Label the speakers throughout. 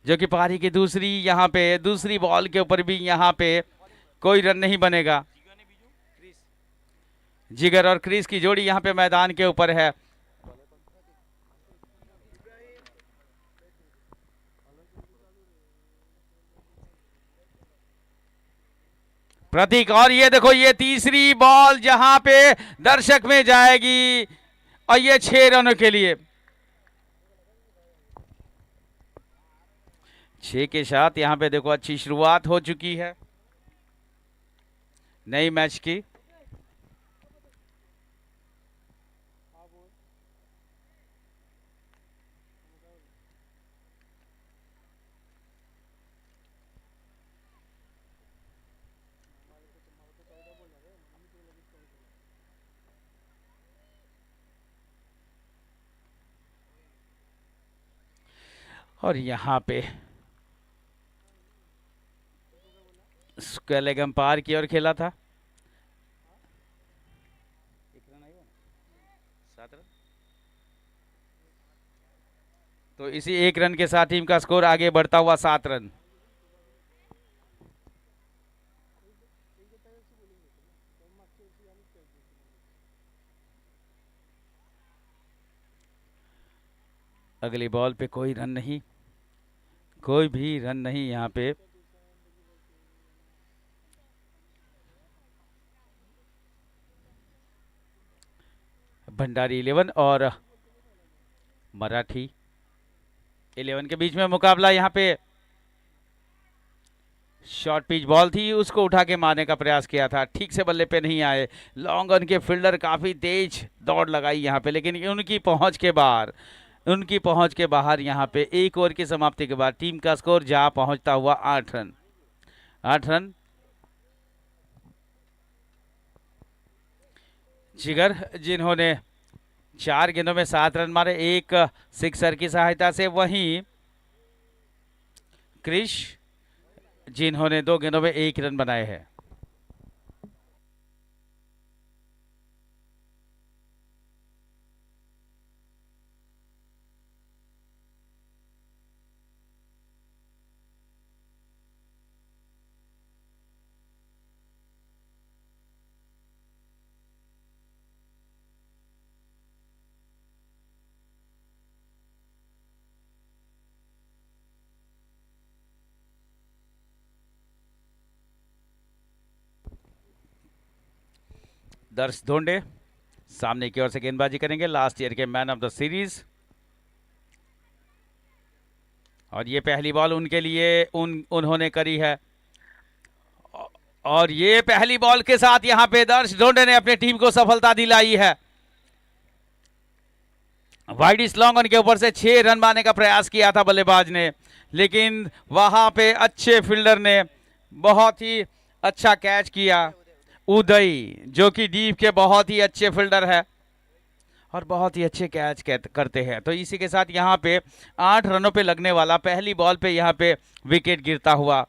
Speaker 1: जो कि पारी की दूसरी यहाँ पे दूसरी बॉल के ऊपर भी यहाँ पे कोई रन नहीं बनेगा। जिगर और क्रिस की जोड़ी यहाँ पे मैदान के ऊपर है। प्रतीक, और ये देखो ये तीसरी बॉल जहां पे दर्शक में जाएगी और ये 6 रनों के लिए। 6 के साथ यहाँ पे देखो अच्छी शुरुआत हो चुकी है नई मैच की। और यहाँ पे स्क्वेलेग अंपायर की ओर खेला था। तो इसी 1 रन के साथ टीम का स्कोर आगे बढ़ता हुआ 7 रन। अगली बॉल पे कोई रन नहीं, कोई भी रन नहीं यहाँ पे। भंडारी 11 और मराठी 11 के बीच में मुकाबला। यहाँ पे शॉर्ट पिच बॉल थी, उसको उठा के मारने का प्रयास किया था, ठीक से बल्ले पे नहीं आए। लॉन्ग ऑन के फील्डर काफी तेज दौड़ लगाई यहाँ पे, लेकिन उनकी पहुंच के बाहर यहाँ पे 1 ओवर की समाप्ति के बाद टीम का स्कोर जा पहुंचता हुआ 8 रन। 8 रन। जिगर जिन्होंने 4 गेंदों में 7 रन मारे, एक सिक्सर की सहायता से, वहीं क्रिश जिन्होंने 2 गेंदों में 1 रन बनाए हैं। दर्श धोंडे सामने की ओर से गेंदबाजी करेंगे, लास्ट ईयर के मैन ऑफ द सीरीज। और ये पहली बॉल उनके लिए उन्होंने करी है। और ये पहली बॉल के साथ यहाँ पे दर्श धोंडे ने अपनी टीम को सफलता दिलाई है। वाइड लॉन्ग ऑन के ऊपर से 6 रन मारने का प्रयास किया था बल्लेबाज ने, लेकिन वहां पे अच्छे फील्डर ने बहुत ही अच्छा कैच किया। उदय जो कि डीप के बहुत ही अच्छे फील्डर है और बहुत ही अच्छे कैच करते हैं। तो इसी के साथ यहाँ पे 8 रनों पे लगने वाला पहली बॉल पे यहाँ पे विकेट गिरता हुआ।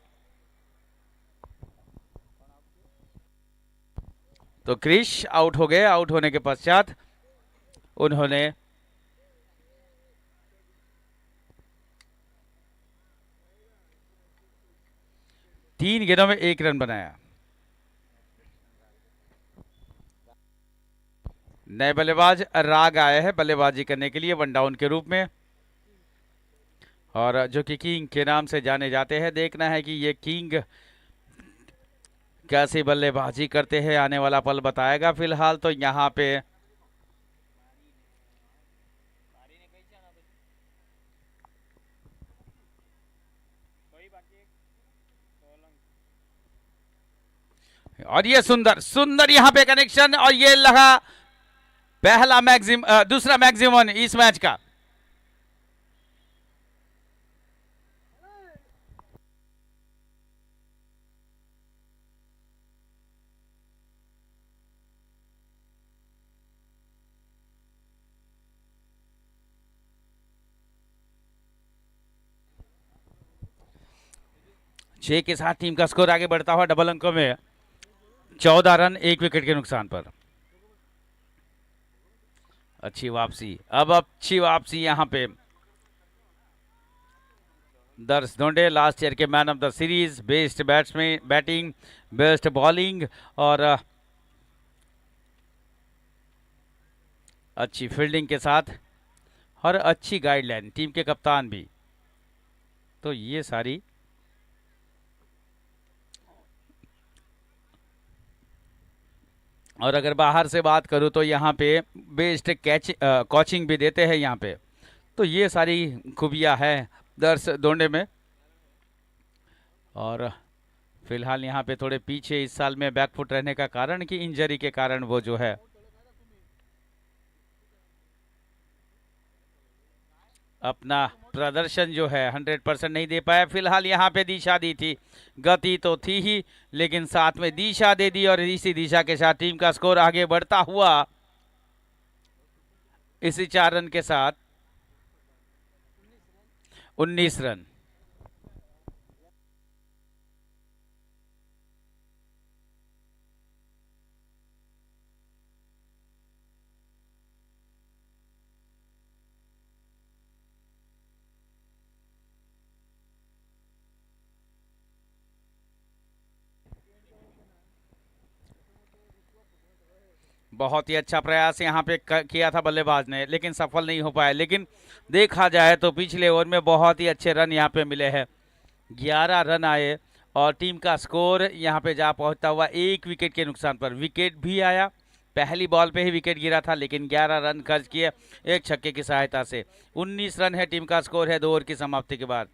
Speaker 1: तो क्रिश आउट हो गए। आउट होने के पश्चात उन्होंने 3 गेंदों में 1 रन बनाया। नए बल्लेबाज राग आए हैं बल्लेबाजी करने के लिए वन डाउन के रूप में, और जो कि किंग के नाम से जाने जाते हैं। देखना है कि ये किंग कैसी बल्लेबाजी करते हैं, आने वाला पल बताएगा। फिलहाल तो यहाँ पे और ये सुंदर सुंदर यहाँ पे कनेक्शन, और ये लगा पहला दूसरा मैक्सिमम इस मैच का। छह के साथ टीम का स्कोर आगे बढ़ता हुआ डबल अंकों में 14 रन 1 विकेट के नुकसान पर। अच्छी वापसी, अब अच्छी वापसी यहाँ पे दर्श धोंडे लास्ट ईयर के man of the series, best batsman, batting, best bowling और अच्छी फील्डिंग के साथ और अच्छी गाइडलाइन, टीम के कप्तान भी। तो ये सारी और अगर बाहर से बात करूं तो यहाँ पे बेस्ट कैच कोचिंग भी देते हैं यहाँ पे। तो ये सारी खूबियाँ हैं दर्श धोंडे में। और फिलहाल यहाँ पे थोड़े पीछे इस साल में बैकफुट रहने का कारण कि इंजरी के कारण वो जो है अपना प्रदर्शन जो है 100% नहीं दे पाया। फिलहाल यहाँ पे दिशा दी थी, गति तो थी ही लेकिन साथ में दिशा दे दी और इसी दिशा के साथ टीम का स्कोर आगे बढ़ता हुआ इसी 4 रन के साथ 19 रन। बहुत ही अच्छा प्रयास यहाँ पे किया था बल्लेबाज ने लेकिन सफल नहीं हो पाया। लेकिन देखा जाए तो पिछले ओवर में बहुत ही अच्छे रन यहाँ पे मिले हैं, 11 रन आए और टीम का स्कोर यहाँ पे जा पहुंचता हुआ 1 विकेट के नुकसान पर। विकेट भी आया, पहली बॉल पे ही विकेट गिरा था लेकिन 11 रन खर्च किए एक छक्के की सहायता से। 19 रन है टीम का स्कोर है 2 ओवर की समाप्ति के बाद।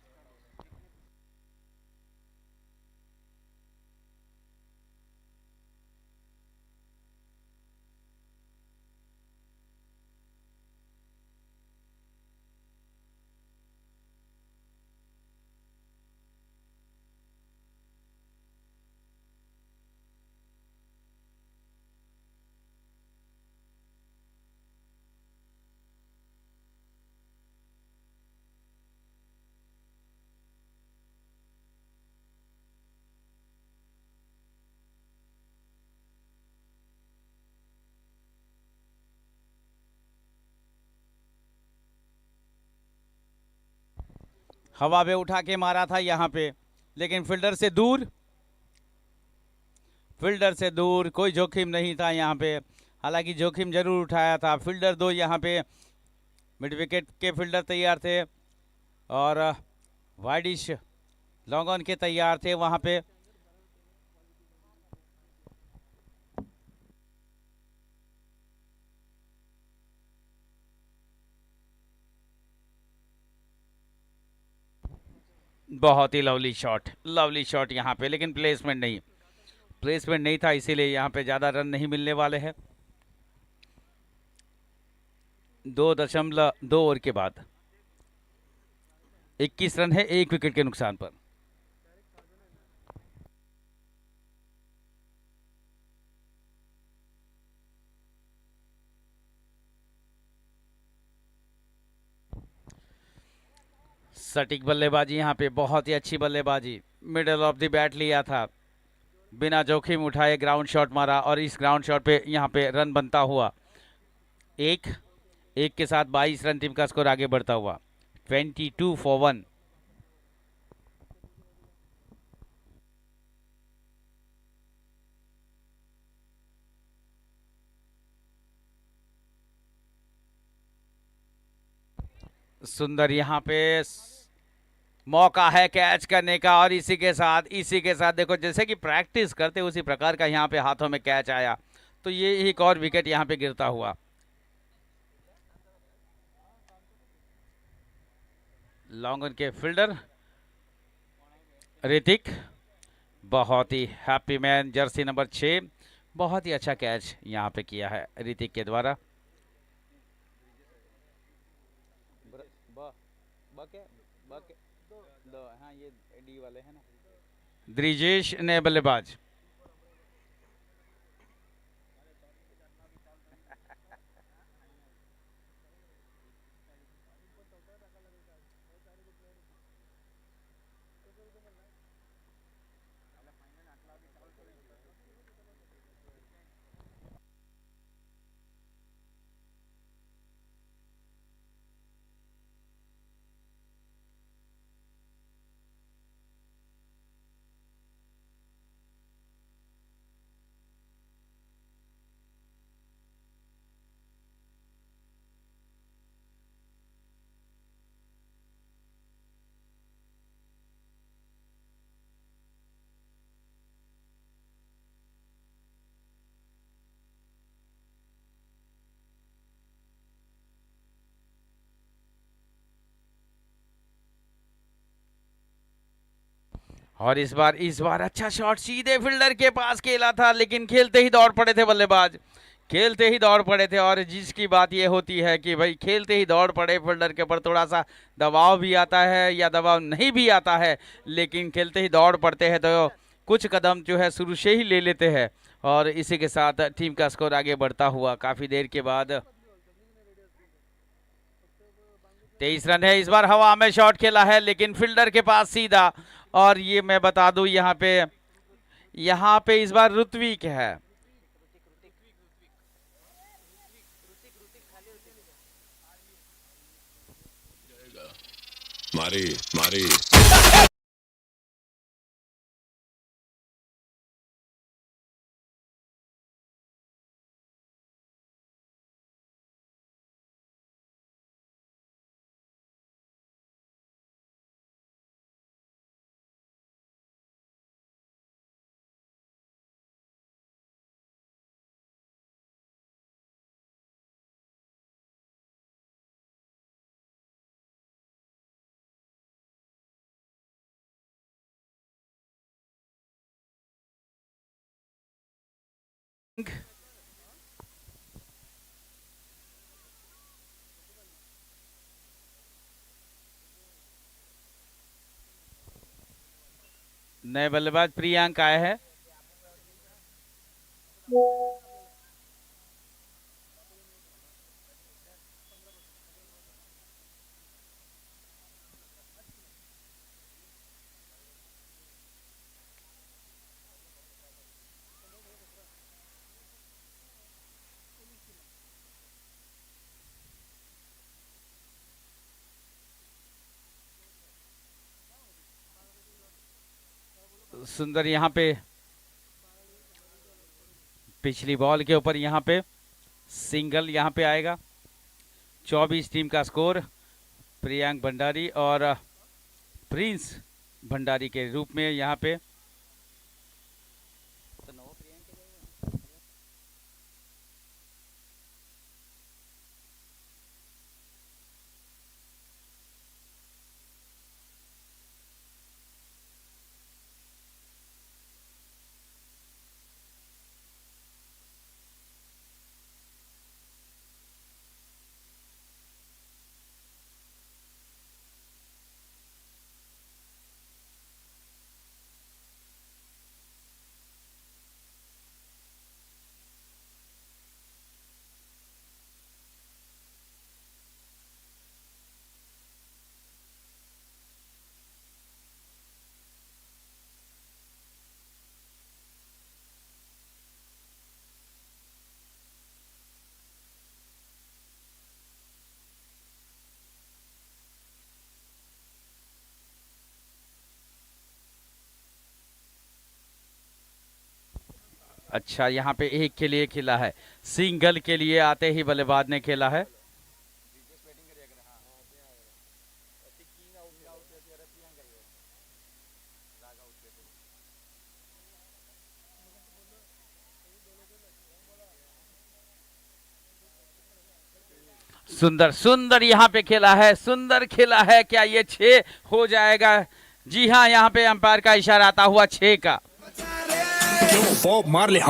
Speaker 1: हवा में उठा के मारा था यहाँ पे लेकिन फील्डर से दूर, फील्डर से दूर, कोई जोखिम नहीं था यहाँ पे। हालांकि जोखिम जरूर उठाया था फील्डर दो, यहाँ पे मिड विकेट के फील्डर तैयार थे और वाइडिश लॉन्ग ऑन के तैयार थे वहां पे। बहुत ही लवली शॉट यहाँ पे लेकिन प्लेसमेंट नहीं था इसीलिए यहाँ पे ज्यादा रन नहीं मिलने वाले हैं। 2.2 ओवर के बाद 21 रन है 1 विकेट के नुकसान पर। सटीक बल्लेबाजी यहाँ पे, बहुत ही अच्छी बल्लेबाजी, मिडल ऑफ द बैट लिया था, बिना जोखिम उठाए ग्राउंड शॉट मारा और इस ग्राउंड शॉट पे यहाँ पे रन बनता हुआ एक एक के साथ 22 रन टीम का स्कोर आगे बढ़ता हुआ 22 for 1। सुंदर यहाँ पे मौका है कैच करने का और इसी के साथ देखो जैसे कि प्रैक्टिस करते उसी प्रकार का यहाँ पे हाथों में कैच आया तो ये एक और विकेट यहाँ पे गिरता हुआ। लॉन्ग ऑन के फील्डर ऋतिक, बहुत ही हैप्पी मैन, जर्सी नंबर 6, बहुत ही अच्छा कैच यहाँ पे किया है ऋतिक के द्वारा। हाँ ये डी वाले हैं ना। द्रिजेश ने बल्लेबाज, और इस बार अच्छा शॉट सीधे फील्डर के पास खेला था, लेकिन खेलते ही दौड़ पड़े थे बल्लेबाज, खेलते ही दौड़ पड़े थे। और जिसकी बात ये होती है कि भाई खेलते ही दौड़ पड़े, फील्डर के ऊपर थोड़ा सा दबाव भी आता है या दबाव नहीं भी आता है, लेकिन खेलते ही दौड़ पड़ते हैं तो कुछ कदम जो है शुरू से ही ले लेते हैं। और इसी के साथ टीम का स्कोर आगे बढ़ता हुआ काफी देर के बाद 23 रन है। इस बार हवा में शॉट खेला है, लेकिन फील्डर के पास सीधा। और ये मैं बता दूं यहाँ पे इस बार ऋत्विक है।
Speaker 2: मारी मारी
Speaker 1: नए बल्लेबाज प्रियांक आए हैं। सुंदर यहाँ पे पिछली बॉल के ऊपर यहाँ पे सिंगल यहाँ पे आएगा। 24 टीम का स्कोर प्रियांक भंडारी और प्रिंस भंडारी के रूप में यहाँ पे। अच्छा यहाँ पे एक के लिए खेला है, सिंगल के लिए आते ही बल्लेबाज ने खेला है। सुंदर सुंदर यहाँ पे खेला है, सुंदर खेला है। क्या ये 6 हो जाएगा? जी हाँ, यहाँ पे अंपायर का इशारा आता हुआ 6 का।
Speaker 2: बॉब मार्ले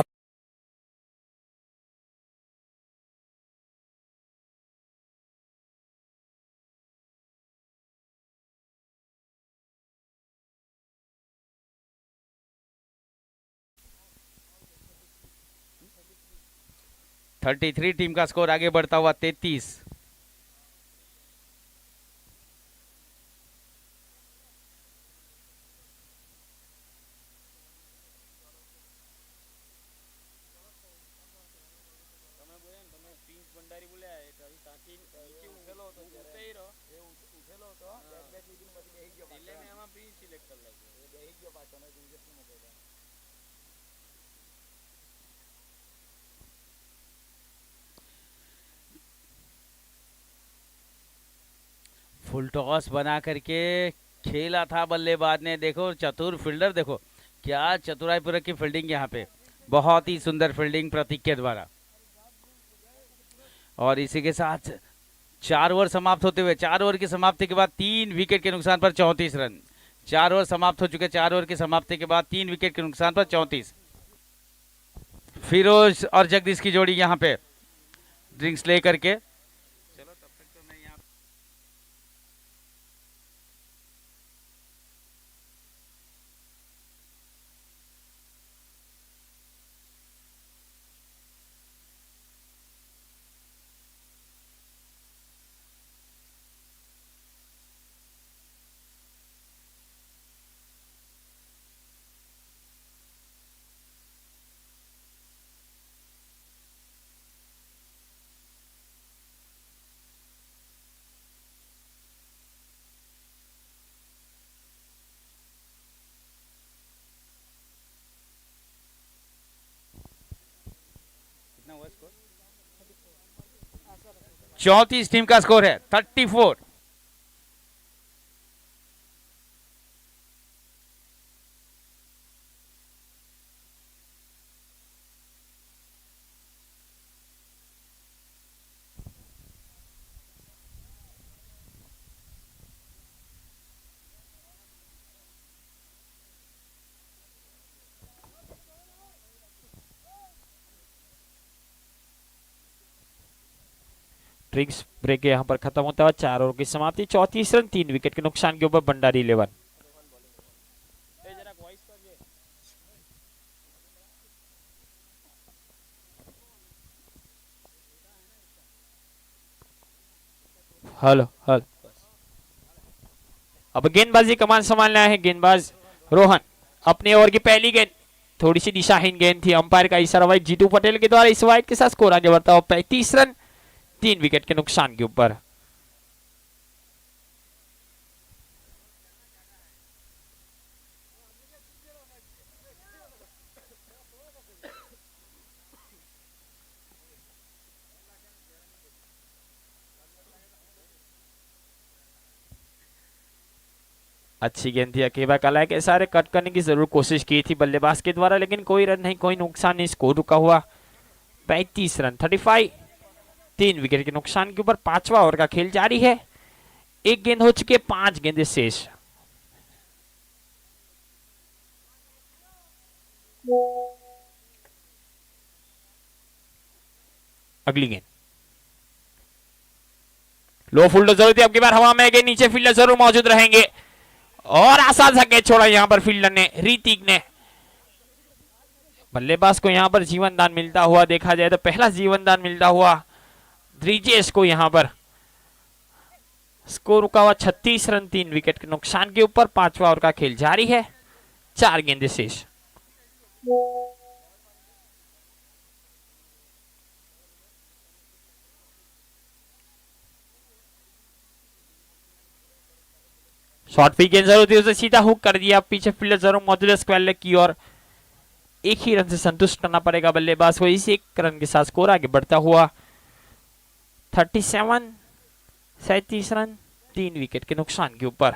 Speaker 1: 33 टीम का स्कोर आगे बढ़ता हुआ 33। फुल टॉस बना करके खेला था बल्लेबाज ने। देखो चतुर फील्डर, देखो क्या चतुराईपूर्वक की फील्डिंग यहाँ पे, बहुत ही सुंदर फील्डिंग प्रतीक के द्वारा। और इसी के साथ 4 ओवर समाप्त होते हुए, 4 ओवर की समाप्ति के बाद 3 विकेट के नुकसान पर 34 रन। 4 ओवर समाप्त हो चुके। 4 ओवर की समाप्ति के बाद 3 विकेट के नुकसान पर 34। फिरोज और जगदीश की जोड़ी यहाँ पे ड्रिंक्स ले करके। चलो तब तक तो मैं यहाँ कितना हुआ स्कोर? 34 टीम का स्कोर है 34।
Speaker 3: ड्रिंक्स ब्रेक यहाँ पर खत्म होता है। 4 ओवर की समाप्ति, 34 रन 3 विकेट के नुकसान के ऊपर भंडारी 11। Hello hello. अब गेंदबाजी कमान संभालना है गेंदबाज रोहन। अपने ओवर की पहली गेंद थोड़ी सी दिशाहीन गेंद थी। अंपायर का इशारा वाइड जीतू पटेल के द्वारा इस वाइड के साथ स्कोर आगे बढ़ता हुआ 35 रन 3 विकेट के नुकसान के ऊपर। अच्छी गेंद थी। अकेबा कलाई के सारे कट करने की जरूर कोशिश की थी बल्लेबाज के द्वारा, लेकिन कोई रन नहीं, कोई नुकसान नहीं, स्कोर रुका हुआ 35 रन 35 3 विकेट के नुकसान के ऊपर। 5वां ओवर का खेल जारी है। एक गेंद हो चुकी है, 5 गेंदें शेष। अगली गेंद लो फुल्डर जरूरत है। अब की बार हवा में गए, नीचे फील्डर जरूर मौजूद रहेंगे और आसान सा कैच छोड़ा यहां पर फील्डर ने, ऋतिक ने। बल्लेबाज को यहां पर जीवन दान मिलता हुआ देखा जाए तो पहला जीवन दान मिलता हुआ ब्रिजेश को यहां पर। स्कोर रुका हुआ 36 रन 3 विकेट के नुकसान के ऊपर। 5वां ओवर का खेल जारी है। 4 गेंदें शेष। शॉर्ट पिच गेंद जरूर थी, उसे सीधा हुक कर दिया। पीछे फील्डर जरूर मौजूद है स्क्वायर लेग की और एक ही रन से संतुष्ट करना पड़ेगा बल्लेबाज को। इस एक रन के साथ स्कोर आगे बढ़ता हुआ 37 37 रन 3 विकेट के नुकसान के ऊपर।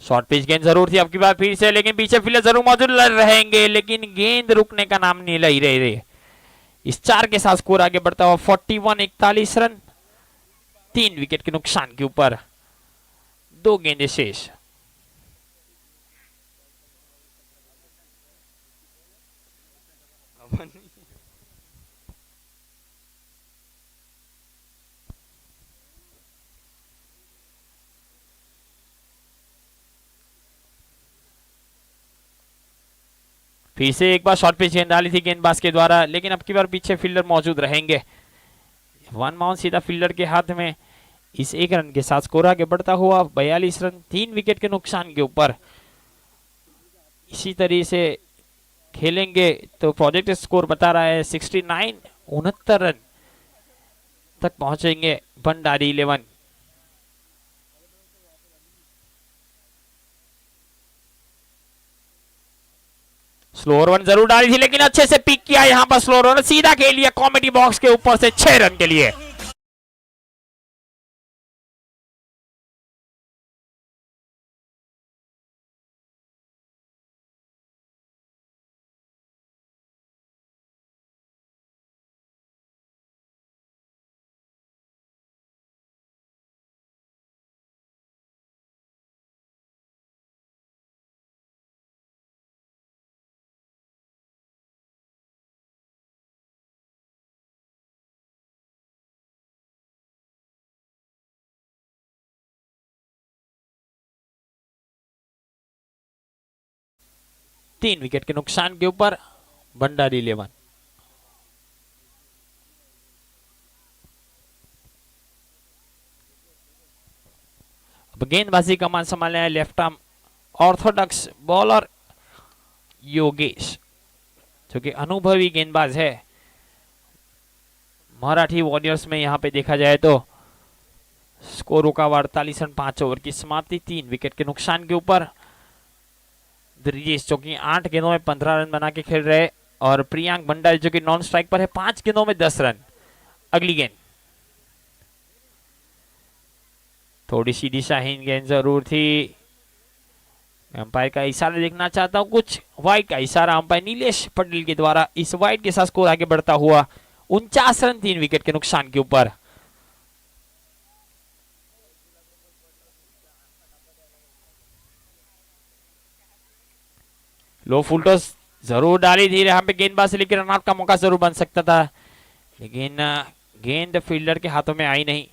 Speaker 3: शॉर्ट पिच गेंद जरूर थी अब की बार फिर से, लेकिन पीछे फील्डर जरूर मौजूद रहेंगे, लेकिन गेंद रुकने का नाम नहीं ले रहे। इस 4 के साथ स्कोर आगे बढ़ता हुआ 41 41 रन 3 विकेट के नुकसान के ऊपर। 2 गेंदें शेष। फिर से एक बार शॉर्ट पिच गेंद डाली थी गेंदबाज के द्वारा, लेकिन अब की बार पीछे फील्डर मौजूद रहेंगे। वन माउंट सीधा फील्डर के हाथ में। इस एक रन के साथ स्कोर आगे बढ़ता हुआ 42 रन 3 विकेट के नुकसान के ऊपर। इसी तरीके से खेलेंगे तो प्रोजेक्ट स्कोर बता रहा है 69 69 रन तक पहुंचेंगे भंडारी 11। स्लोअर वन जरूर डाली थी, लेकिन अच्छे से पिक किया यहां पर स्लोअर वन, सीधा खेल लिया कॉमेडी बॉक्स के ऊपर से 6 रन के लिए। 3 विकेट के नुकसान के ऊपर भंडारी 11। अब गेंदबाजी कमान संभाले हैं left arm Orthodox bowler Yogesh, जो कि अनुभवी गेंदबाज है। मराठी वॉरियर्स में यहां पे देखा जाए तो स्कोर रुका हुआ 48 रन 5 ओवर की समाप्ति 3 विकेट के नुकसान के ऊपर। ब्रिजेश जो कि 8 गेंदों में 15 रन बना के खेल रहे, और प्रियांक भंडारी जो कि नॉन स्ट्राइक पर है 5 गेंदों में 10 रन। अगली गेंद थोड़ी सी दिशाहीन गेंद जरूर थी। अंपायर का इशारा देखना चाहता हूं, कुछ वाइड का इशारा अंपायर नीलेश पटेल के द्वारा। इस वाइड के साथ स्कोर आगे बढ़ता हुआ 49 रन 3 विकेट के नुकसान के ऊपर। लो फुल टॉस जरूर डाली थी यहाँ पे गेंदबाज से, लेकिन रनआउट का मौका जरूर बन सकता था, लेकिन गेंद फील्डर के हाथों में आई नहीं।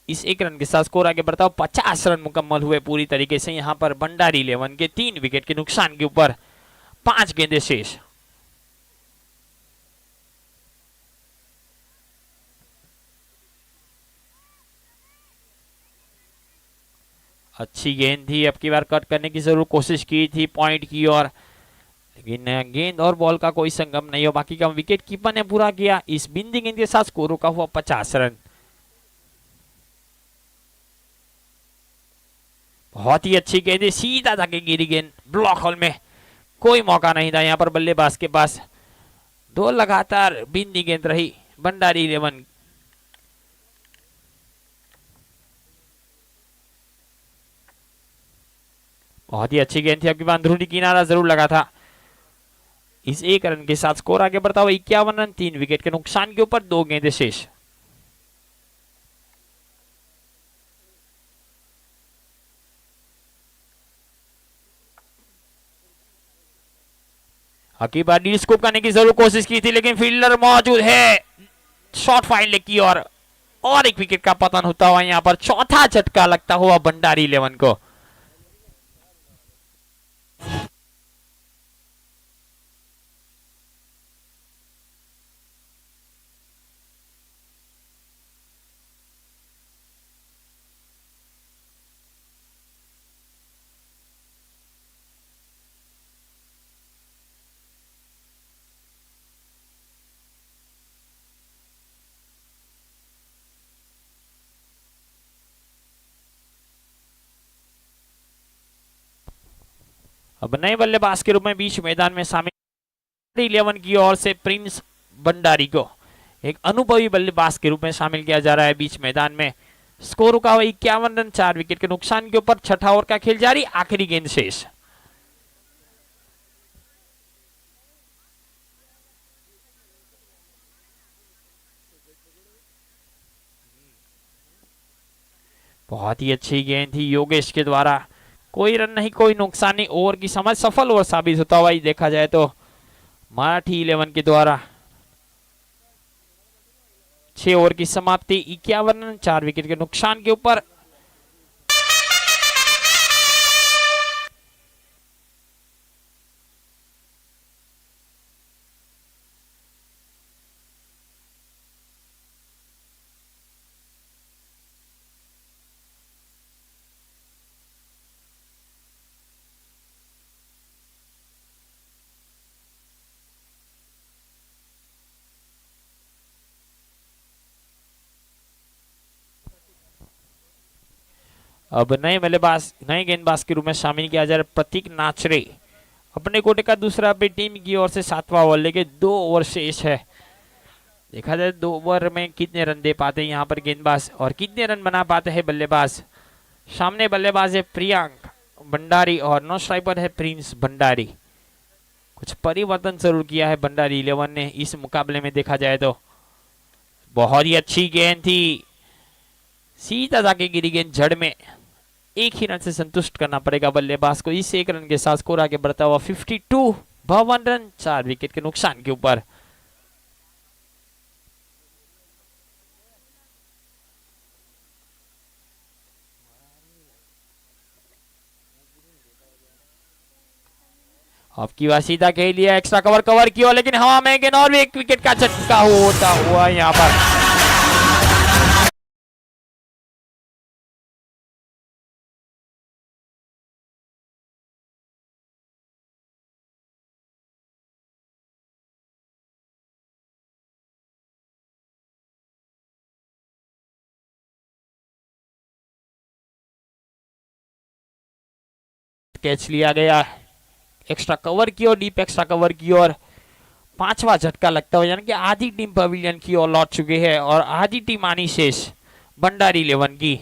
Speaker 3: इस 1 रन के साथ स्कोर आगे बढ़ता हुआ 50 रन मुकम्मल हुए पूरी तरीके से यहाँ पर भंडारी 11 के 3 विकेट के नुकसान के ऊपर। 5 गेंदें शेष। अच्छी गेंद थी, अब की बार कट करने की जरूर कोशिश की थी पॉइंट की ओर, लेकिन गेंद और बॉल का कोई संगम नहीं हो। बाकी का विकेट कीपर ने पूरा किया। इस बिंदी गेंद के साथ स्कोर रुका हुआ 50 रन। बहुत ही अच्छी गेंद है, सीधा जाके गिरी गेंद ब्लॉक होल में। कोई मौका नहीं था यहाँ पर बल्लेबाज के पास। 2 लगातार बिंदी गेंद रही भंडारी 11। बहुत ही अच्छी गेंद थी, आपके पास अंदरूनी किनारा जरूर लगा था। इस 1 रन के साथ स्कोर आगे बढ़ता हुआ 51 रन 3 विकेट के नुकसान के ऊपर। 2 गेंदें शेष। हकी बार डी स्कोप करने की जरूर कोशिश की थी, लेकिन फील्डर मौजूद है। शॉट फाइन लेग की और एक विकेट का पतन होता हुआ यहाँ पर चौथा झटका लगता हुआ भंडारी 11 को। अब नए बल्लेबाज के रूप में बीच मैदान में शामिल 11 की ओर से प्रिंस भंडारी को एक अनुभवी बल्लेबाज के रूप में शामिल किया जा रहा है बीच मैदान में। स्कोर रुका हुआ 51 रन 4 विकेट के नुकसान के ऊपर। 6ठा ओवर का खेल जारी, आखिरी गेंद शेष। बहुत ही अच्छी गेंद थी योगेश के द्वारा। कोई रन नहीं, कोई नुकसान नहीं। ओवर की समझ सफल ओवर साबित होता हुआ ही देखा जाए तो मराठी 11 के द्वारा। 6 ओवर की समाप्ति 51 रन 4 विकेट के नुकसान के ऊपर। अब नए बल्लेबाज, नए गेंदबाज के रूप में शामिल किया जा रहा है प्रतीक नाचरे। अपने कोटे का दूसरा अपनी टीम की ओर से 7वां ओवर लेके 2 ओवर शेष है। देखा जाए 2 ओवर में कितने रन दे पाते हैं यहाँ पर गेंदबाज और कितने रन बना पाते हैं बल्लेबाज। सामने बल्लेबाज है प्रियांक भंडारी और नॉन स्ट्राइक पर है प्रिंस भंडारी। कुछ परिवर्तन जरूर किया है भंडारी 11 ने इस मुकाबले में देखा जाए तो। बहुत ही अच्छी गेंद थी, सीधा जाके गिरी गेंद जड़ में। 1 ही रन से संतुष्ट करना पड़ेगा बल्लेबाज को। इस 1 रन के साथ स्कोर आगे बढ़ता हुआ 52 रन 4 विकेट के नुकसान के ऊपर। अब की बार सीधा खेल लिया, एक्स्ट्रा कवर कवर किया, लेकिन हवा में गेंद और भी एक विकेट का झटका होता हुआ यहाँ पर। कैच लिया गया, एक्स्ट्रा कवर की और डीप एक्स्ट्रा कवर की और पांचवा झटका लगता हुआ, यानी कि आधी टीम पवेलियन की ओर लौट चुकी है और आधी टीम आनी शेष भंडारी 11 की।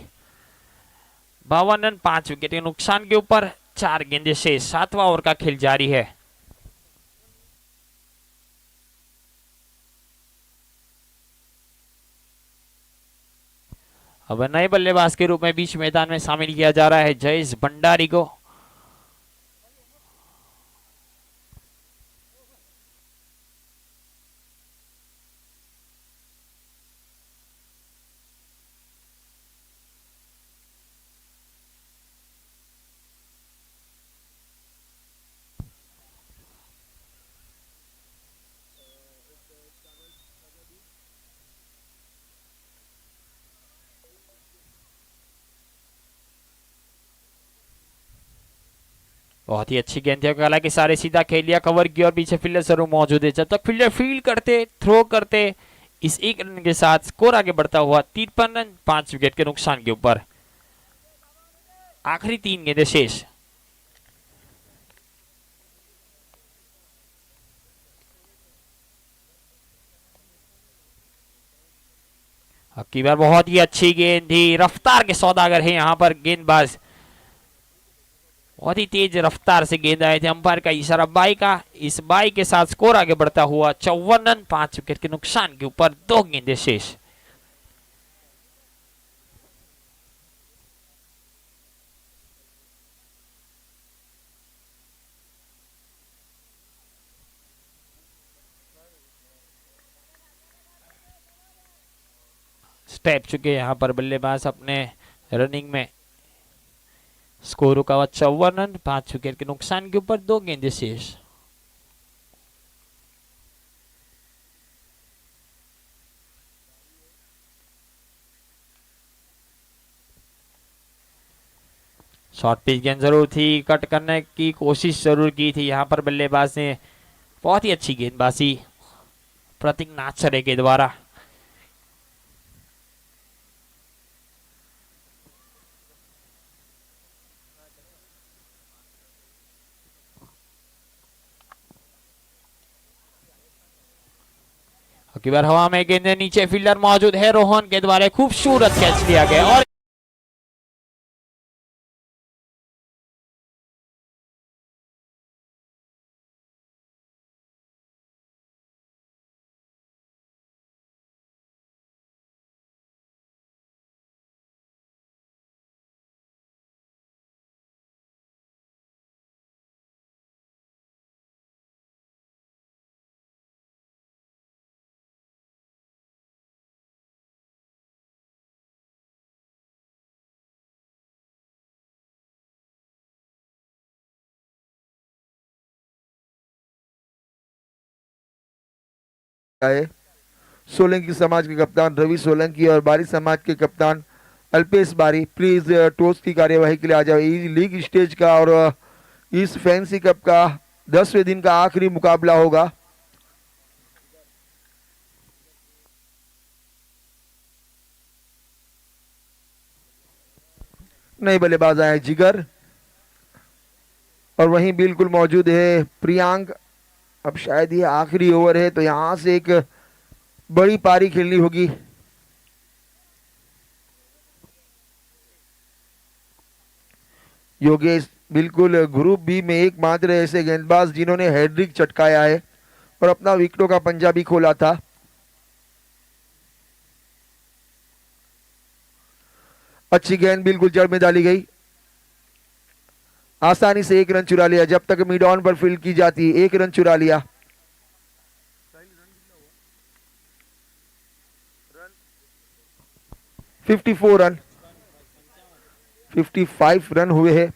Speaker 3: 52 रन 5 विकेट के नुकसान के ऊपर 4 गेंदें शेष, 7वां ओवर का खेल जारी है। अब नए बल्लेबाज के रूप में बीच मैदान में शामिल किया जा रहा है जयेश भंडारी को। बहुत ही अच्छी गेंद थी, हालांकि सारे सीधा खेल लिया, कवर की और पीछे फील्डर जरूर मौजूद है। जब तक फील्डर फील्ड करते, थ्रो करते, इस एक रन के साथ स्कोर आगे बढ़ता हुआ 53 रन 5 विकेट के नुकसान के ऊपर। आखिरी 3 गेंदें शेष। अब की बार बहुत ही अच्छी गेंद थी, रफ्तार के सौदागर है यहाँ पर गेंदबाज, बहुत ही तेज रफ्तार से गेंद आए थे। अंपायर का इशारा बाई का, इस बाई के साथ स्कोर आगे बढ़ता हुआ 54 रन 5 विकेट के नुकसान के ऊपर 2 गेंदें शेष। स्टेप चुके यहाँ पर बल्लेबाज अपने रनिंग में। स्कोर रुका हुआ 54 रन 5 विकेट के नुकसान के ऊपर 2 गेंदें शेष। शॉर्ट पिच गेंद जरूर थी, कट करने की कोशिश जरूर की थी यहाँ पर बल्लेबाज ने। बहुत ही अच्छी गेंदबाजी प्रतीक नाचरे के द्वारा। की बार हवा में गेंद, नीचे फील्डर मौजूद है रोहन के द्वारा खूबसूरत कैच लिया गया और
Speaker 4: आए सोलंकी समाज के कप्तान रवि सोलंकी और बारी समाज के कप्तान अल्पेश बारी, प्लीज टॉस की कार्यवाही के लिए आ जाओ। इस लीग स्टेज का और इस फैंसी कप का 10वें दिन का आखिरी मुकाबला होगा। नए बल्लेबाज आए जिगर और वहीं बिल्कुल मौजूद है प्रियांक। अब शायद ये आखिरी ओवर है तो यहां से एक बड़ी पारी खेलनी होगी। योगेश बिल्कुल ग्रुप बी में एकमात्र ऐसे गेंदबाज जिन्होंने हैट्रिक चटकाया है और अपना विकेटों का पंजा भी खोला था। अच्छी गेंद बिल्कुल जड़ में डाली गई, आसानी से 1 रन चुरा लिया। जब तक मिड ऑन पर फील्ड की जाती 1 रन चुरा लिया। रन 55 रन हुए हैं।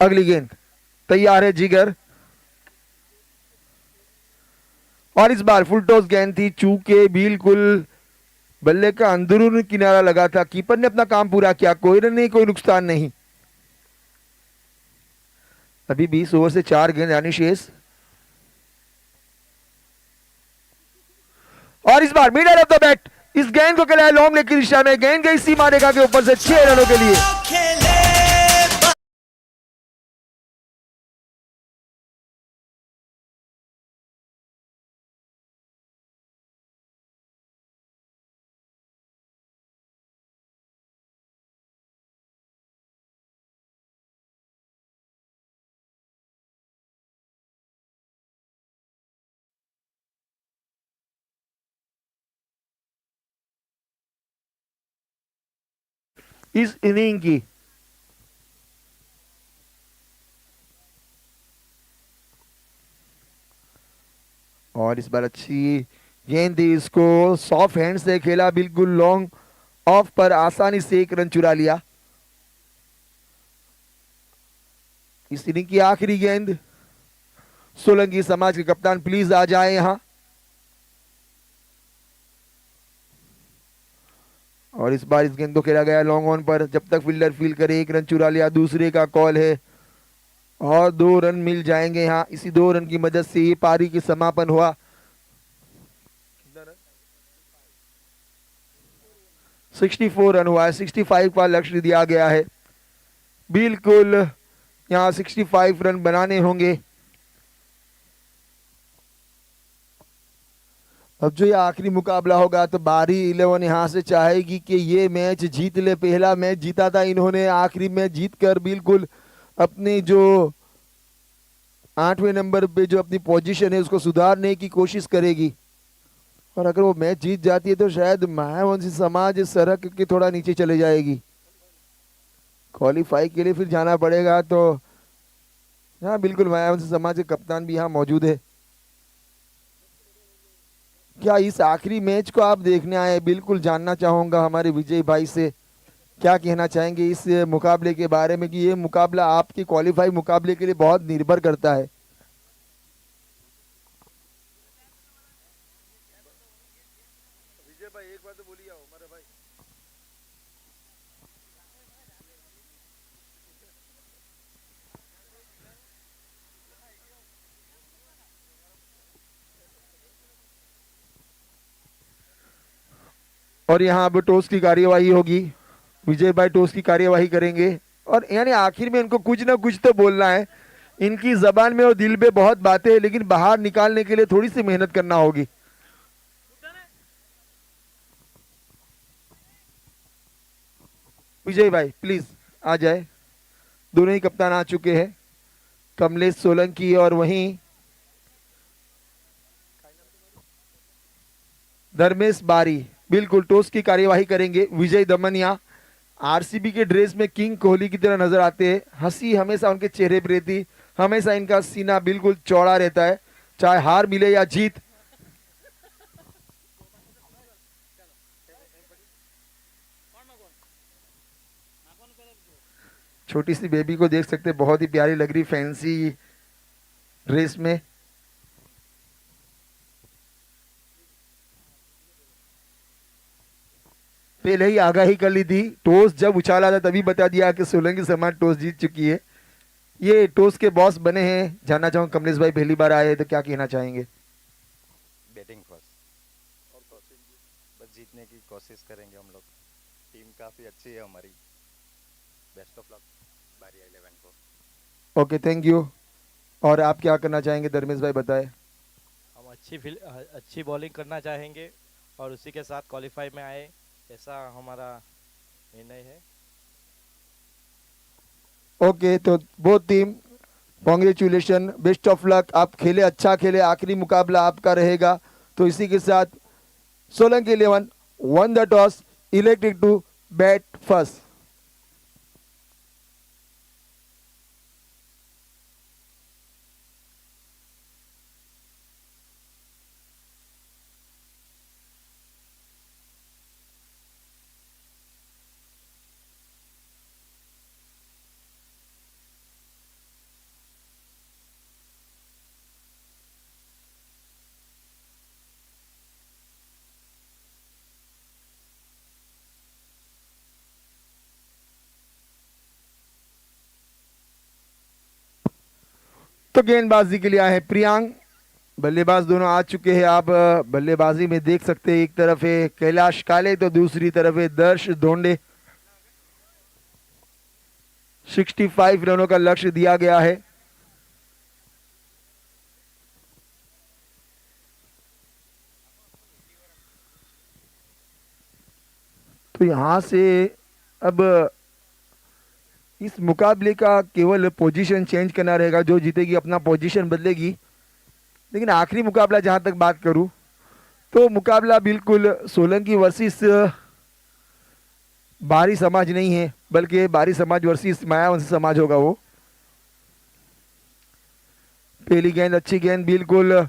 Speaker 4: अगली गेंद तैयार है जिगर, और इस बार फुल टॉस गेंद थी, चूके बिल्कुल बल्ले का अंदरूनी किनारा लगा था। कीपर ने अपना काम पूरा किया, कोई रन नहीं, कोई नुकसान नहीं। अभी 20 ओवर से 4 गेंद यानी शेष, और इस बार मिडल ऑफ द बैट इस गेंद को खेला है लॉन्ग लेग की दिशा में, गेंद गई सीमा रेखा के ऊपर से 6 रनों के लिए। इस इनिंग की और इस बार अच्छी गेंद थी, इसको सॉफ्ट हैंड से खेला, बिल्कुल लॉन्ग ऑफ पर आसानी से 1 रन चुरा लिया। इस इनिंग की आखिरी गेंद, सोलंकी समाज के कप्तान प्लीज आ जाए यहां। और इस बार इस गेंद को खेला गया लॉन्ग ऑन पर, जब तक फील्डर फील्ड करे 1 रन चुरा लिया, दूसरे का कॉल है और 2 रन मिल जाएंगे यहां। इसी 2 रन की मदद से ये पारी की समापन हुआ। 64 रन हुआ है, 65 का लक्ष्य दिया गया है, बिल्कुल यहां 65 रन बनाने होंगे। अब जो ये आखिरी मुकाबला होगा तो बारी 11 यहां से चाहेगी कि ये मैच जीत ले। पहला मैच जीता था इन्होंने, आखिरी मैच जीतकर बिल्कुल अपनी जो 8वें नंबर पे जो अपनी पोजीशन है उसको सुधारने की कोशिश करेगी। और अगर वो मैच जीत जाती है तो शायद मायावंशी समाज सड़क के थोड़ा नीचे चले जाएगी। क्वालिफाई के लिए फिर जाना पड़ेगा। तो हाँ बिल्कुल, मायावंशी समाज के कप्तान भी यहाँ मौजूद है। क्या इस आखिरी मैच को आप देखने आए? बिल्कुल जानना चाहूंगा हमारे विजय भाई से, क्या कहना चाहेंगे इस मुकाबले के बारे में कि ये मुकाबला आपके क्वालिफाई मुकाबले के लिए बहुत निर्भर करता है। विजय भाई एक बार तो बोलिए हमारे भाई। और यहाँ अब टॉस की कार्यवाही होगी, विजय भाई टॉस की कार्यवाही करेंगे और यानी आखिर में इनको कुछ ना कुछ तो बोलना है। इनकी जबान में और दिल में बहुत बातें हैं, लेकिन बाहर निकालने के लिए थोड़ी सी मेहनत करना होगी। विजय भाई प्लीज आ जाए। दोनों ही कप्तान आ चुके हैं, कमलेश सोलंकी और वहीं धर्मेश बारी। बिल्कुल टॉस की कार्यवाही करेंगे। विजय दमनिया आरसीबी के ड्रेस में किंग कोहली की तरह नजर आते हैं, हंसी हमेशा उनके चेहरे पर रहती, हमेशा इनका सीना बिल्कुल चौड़ा रहता है, चाहे हार मिले या जीत। छोटी सी बेबी को देख सकते, बहुत ही प्यारी लग रही फैंसी ड्रेस में। पहले ही आगाही कर ली थी, टॉस जब उछाला था तभी बता दिया कि सोलंकी समाज टॉस जीत चुकी है। ये टॉस के बॉस बने हैं। जानना चाहूँ कमलेश भाई पहली बार आए तो क्या कहना चाहेंगे?
Speaker 5: बैटिंग फर्स्ट और कोशिश बस जीतने की कोशिश करेंगे हम लोग। टीम काफ़ी अच्छी है हमारी। बेस्ट ऑफ लक बारी 11 को।
Speaker 4: Okay thank you. और आप क्या करना चाहेंगे धर्मेश भाई बताएं।
Speaker 6: हम अच्छी बॉलिंग करना चाहेंगे और उसी के साथ क्वालिफाई में आए, ऐसा हमारा निर्णय है।
Speaker 4: ओके तो both team congratulation, best of luck. आप खेले, अच्छा खेले, आखिरी मुकाबला आपका रहेगा। तो इसी के साथ Solanki 11 won the toss, elected to bat first. तो गेंदबाजी के लिए आए हैं प्रियांक, बल्लेबाज दोनों आ चुके हैं। आप बल्लेबाजी में देख सकते हैं, एक तरफ है कैलाश काले तो दूसरी तरफ है दर्श धोंडे। 65 रनों का लक्ष्य दिया गया है। तो यहां से अब इस मुकाबले का केवल पोजीशन चेंज करना रहेगा, जो जीतेगी अपना पोजीशन बदलेगी। लेकिन आखिरी मुकाबला जहां तक बात करूं तो मुकाबला बिल्कुल सोलंकी वर्सेस बारी समाज नहीं है, बल्कि बारी समाज वर्सेस मायावंशी समाज होगा। वो पहली गेंद अच्छी गेंद, बिल्कुल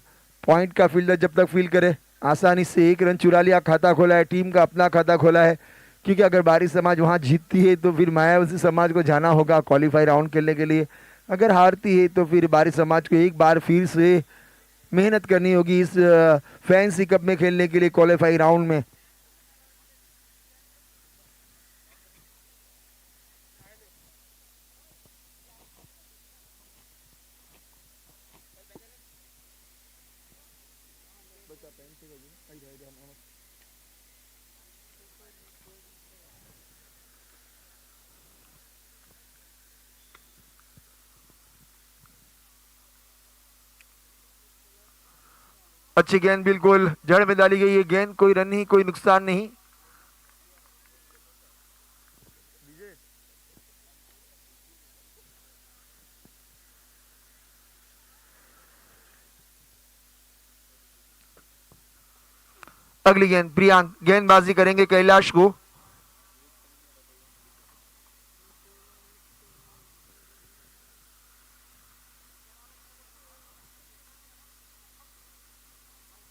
Speaker 4: पॉइंट का फील्डर जब तक फील्ड करे आसानी से 1 रन चुरा लिया, खाता खोला है, टीम का अपना खाता खोला है। क्योंकि अगर बारी समाज वहां जीतती है तो फिर मायावती समाज को जाना होगा क्वालिफाई राउंड खेलने के लिए। अगर हारती है तो फिर बारी समाज को एक बार फिर से मेहनत करनी होगी इस फैंसी कप में खेलने के लिए क्वालिफाई राउंड में। अच्छी गेंद बिल्कुल जड़ में डाली गई है गेंद, कोई रन नहीं, कोई नुकसान नहीं। अगली गेंद प्रियांक गेंदबाजी करेंगे कैलाश को।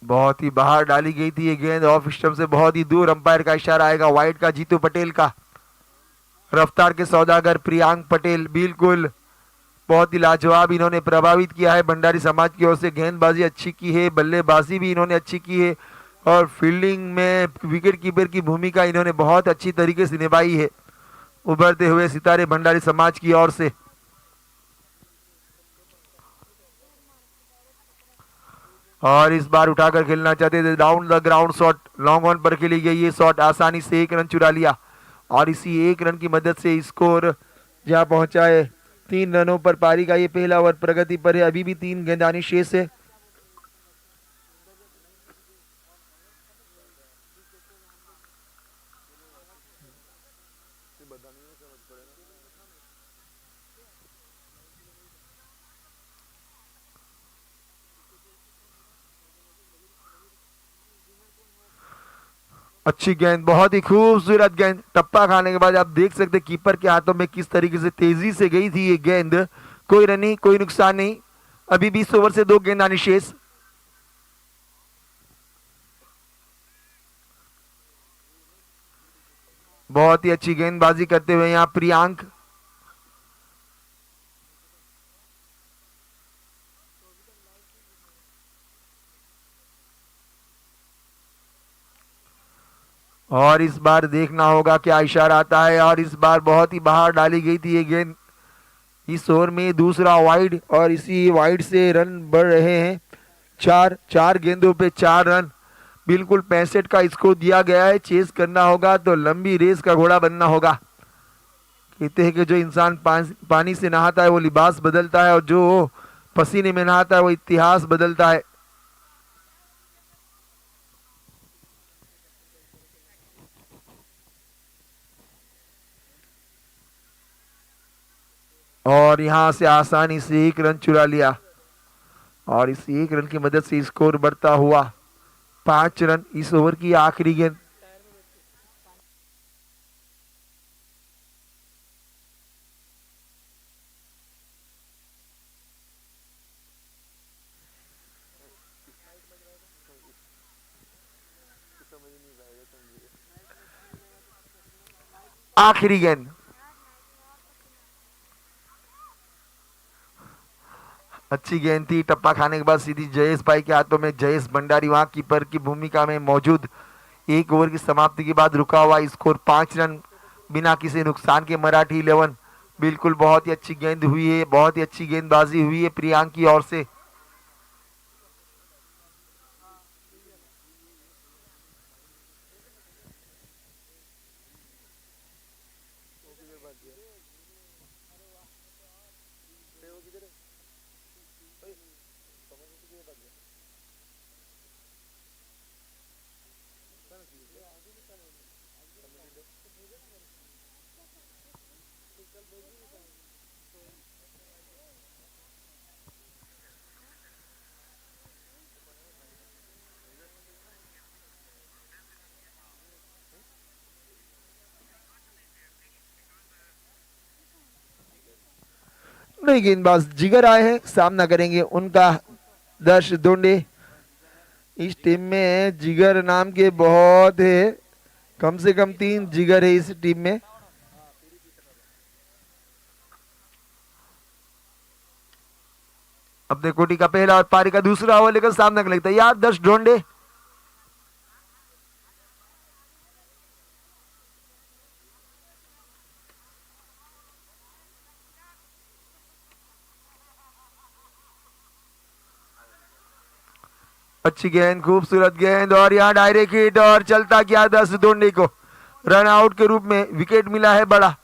Speaker 4: बहुत ही बाहर डाली गई थी ये गेंद, ऑफ स्टंप से बहुत ही दूर। अंपायर का इशारा आएगा वाइड का, जीतू पटेल का। रफ्तार के सौदागर प्रियांक पटेल बिल्कुल बहुत ही लाजवाब इन्होंने प्रभावित किया है भंडारी समाज की ओर से। गेंदबाजी अच्छी की है, बल्लेबाजी भी इन्होंने अच्छी की है और फील्डिंग में विकेट कीपर की भूमिका इन्होंने बहुत अच्छी तरीके से निभाई है। उभरते हुए सितारे भंडारी समाज की ओर से। और इस बार उठाकर खेलना चाहते थे, down the ground shot long on पर खेली गई ये शॉट, आसानी से 1 रन चुरा लिया और इसी 1 रन की मदद से स्कोर जहां पहुंचा है 3 रनों पर। पारी का ये पहला ओवर प्रगति पर है, अभी भी 3 गेंदानी शेष है। अच्छी गेंद, बहुत ही खूबसूरत गेंद, टप्पा खाने के बाद आप देख सकते कीपर के हाथों में किस तरीके से तेजी से गई थी ये गेंद। कोई रन नहीं, कोई नुकसान नहीं। अभी 20 ओवर से 2 गेंदानी शेष। बहुत ही अच्छी गेंदबाजी करते हुए यहां प्रियांक। और इस बार देखना होगा क्या इशारा आता है। और इस बार बहुत ही बाहर डाली गई थी ये गेंद। इस ओवर में दूसरा वाइड और इसी वाइड से रन बढ़ रहे हैं। 4 गेंदों पे 4 रन, बिल्कुल 65 का स्कोर दिया गया है। चेस करना होगा तो लंबी रेस का घोड़ा बनना होगा। कहते हैं कि जो इंसान पानी से नहाता है वो लिबास बदलता है और जो पसीने में नहाता है वो इतिहास बदलता है। और यहां से आसानी से 1 रन चुरा लिया और इस 1 रन की मदद से स्कोर बढ़ता हुआ 5 रन। इस ओवर की आखिरी गेंद। आखिरी गेंद, अच्छी गेंद थी, टप्पा खाने के बाद सीधी जयेश भाई के हाथों में। जयेश भंडारी वहां कीपर की भूमिका में मौजूद। 1 ओवर की समाप्ति के बाद रुका हुआ स्कोर 5 रन बिना किसी नुकसान के। मराठी 11 बिल्कुल बहुत ही अच्छी गेंद हुई है, बहुत ही अच्छी गेंदबाजी हुई है प्रियांक की ओर से। नहीं, गेंदबाज जिगर आए हैं, सामना करेंगे उनका दर्श दोंडे। इस टीम में जिगर नाम के बहुत है, कम से कम 3 जिगर है इस टीम में। अपने कोटी का पहला और पारी का दूसरा ओवर लेकर सामना करने तैयार दर्श ढोंडे। अच्छी गेंद, खूबसूरत गेंद और यहाँ डायरेक्ट हिट और चलता क्या दर्श ढोंडे को रन आउट के रूप में विकेट मिला है बड़ा।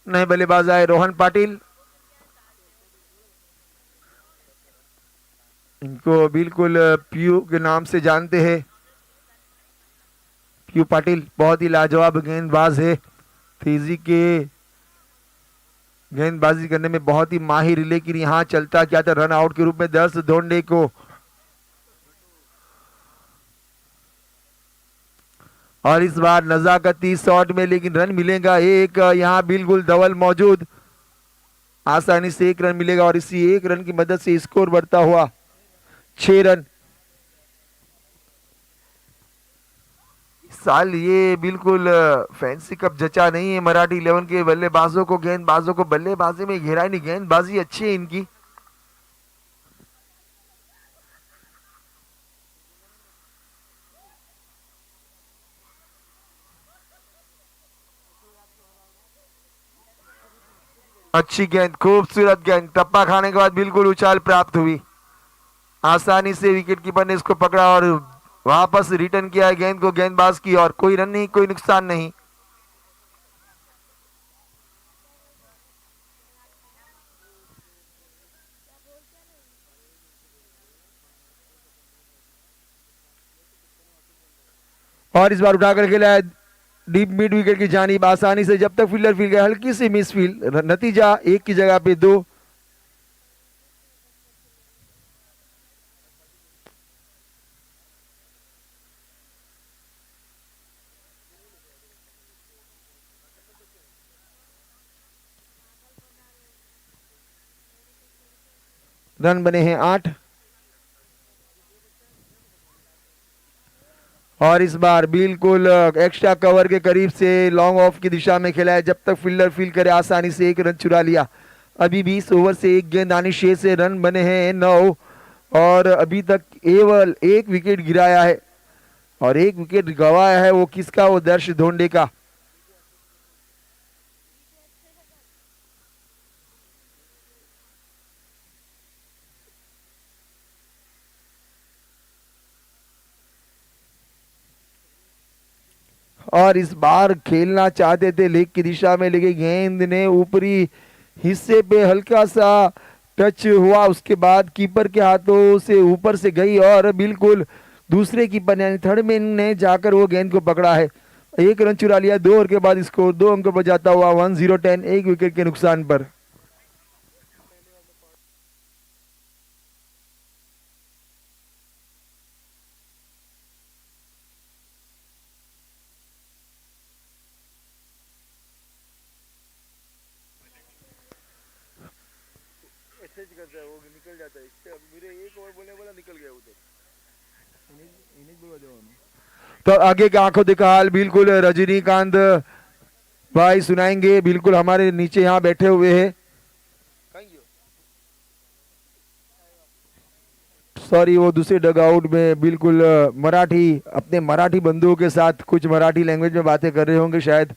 Speaker 4: नए बल्लेबाज आए रोहन पाटिल। इनको बिल्कुल पीयू के नाम से जानते हैं। पीयू पाटिल बहुत ही लाजवाब गेंदबाज है, तेजी के गेंदबाजी करने में बहुत ही माहिर, लेकिन यहाँ चलता क्या था रन आउट के रूप में दर्श ढोंडे को। और इस बार नजाकती शॉट में लेकिन रन मिलेगा एक, यहाँ बिल्कुल धवल मौजूद, आसानी से 1 रन मिलेगा और इसी 1 रन की मदद से स्कोर बढ़ता हुआ 6 रन। इस साल ये बिल्कुल फैंसी कप जचा नहीं है मराठी 11 के बल्लेबाजों को, गेंदबाजों को बल्लेबाजी में गहराई नहीं, गेंदबाजी अच्छी है इनकी। अच्छी गेंद, खूबसूरत गेंद, टप्पा खाने के बाद बिल्कुल उछाल प्राप्त हुई, आसानी से विकेट कीपर ने इसको पकड़ा और वापस रिटर्न किया है गेंद को गेंदबाज की और कोई रन नहीं, कोई नुकसान नहीं। और इस बार उठाकर खेला है डीप मिड विकेट की जानिब, आसानी से जब तक फील्डर फील्ड गया, हल्की सी मिस फील्ड, नतीजा 1 की जगह पे 2। रन बने हैं 8 और इस बार बिल्कुल एक्स्ट्रा कवर के करीब से लॉन्ग ऑफ की दिशा में खेला है, जब तक फील्डर फील्ड करे आसानी से 1 रन चुरा लिया। अभी 20 ओवर से 1 गेंद आनी शेष से रन बने हैं 9 और अभी तक केवल 1 विकेट गिराया है और 1 विकेट गंवाया है, वो किसका, वो दर्श ढोंडे का। और इस बार खेलना चाहते थे लेग की दिशा में, लेकिन गेंद ने ऊपरी हिस्से पे हल्का सा टच हुआ, उसके बाद कीपर के हाथों से ऊपर से गई और बिल्कुल दूसरे कीपर यानी थर्ड मैन ने जाकर वो गेंद को पकड़ा है। 1 रन चुरा लिया। 2 ओवर के बाद स्कोर 2 अंक पर जाता हुआ 10-10, 1 विकेट के नुकसान पर। मैसेज करता है वो निकल जाता है इससे मेरे एक ओवर बोलने वाला निकल गया उधर तो आगे का आंखों देखा हाल बिल्कुल रजनीकांत भाई सुनाएंगे बिल्कुल हमारे नीचे यहाँ बैठे हुए हैं सॉरी वो दूसरे डग आउट में बिल्कुल मराठी अपने मराठी बंधुओं के साथ कुछ मराठी लैंग्वेज में बातें कर रहे होंगे शायद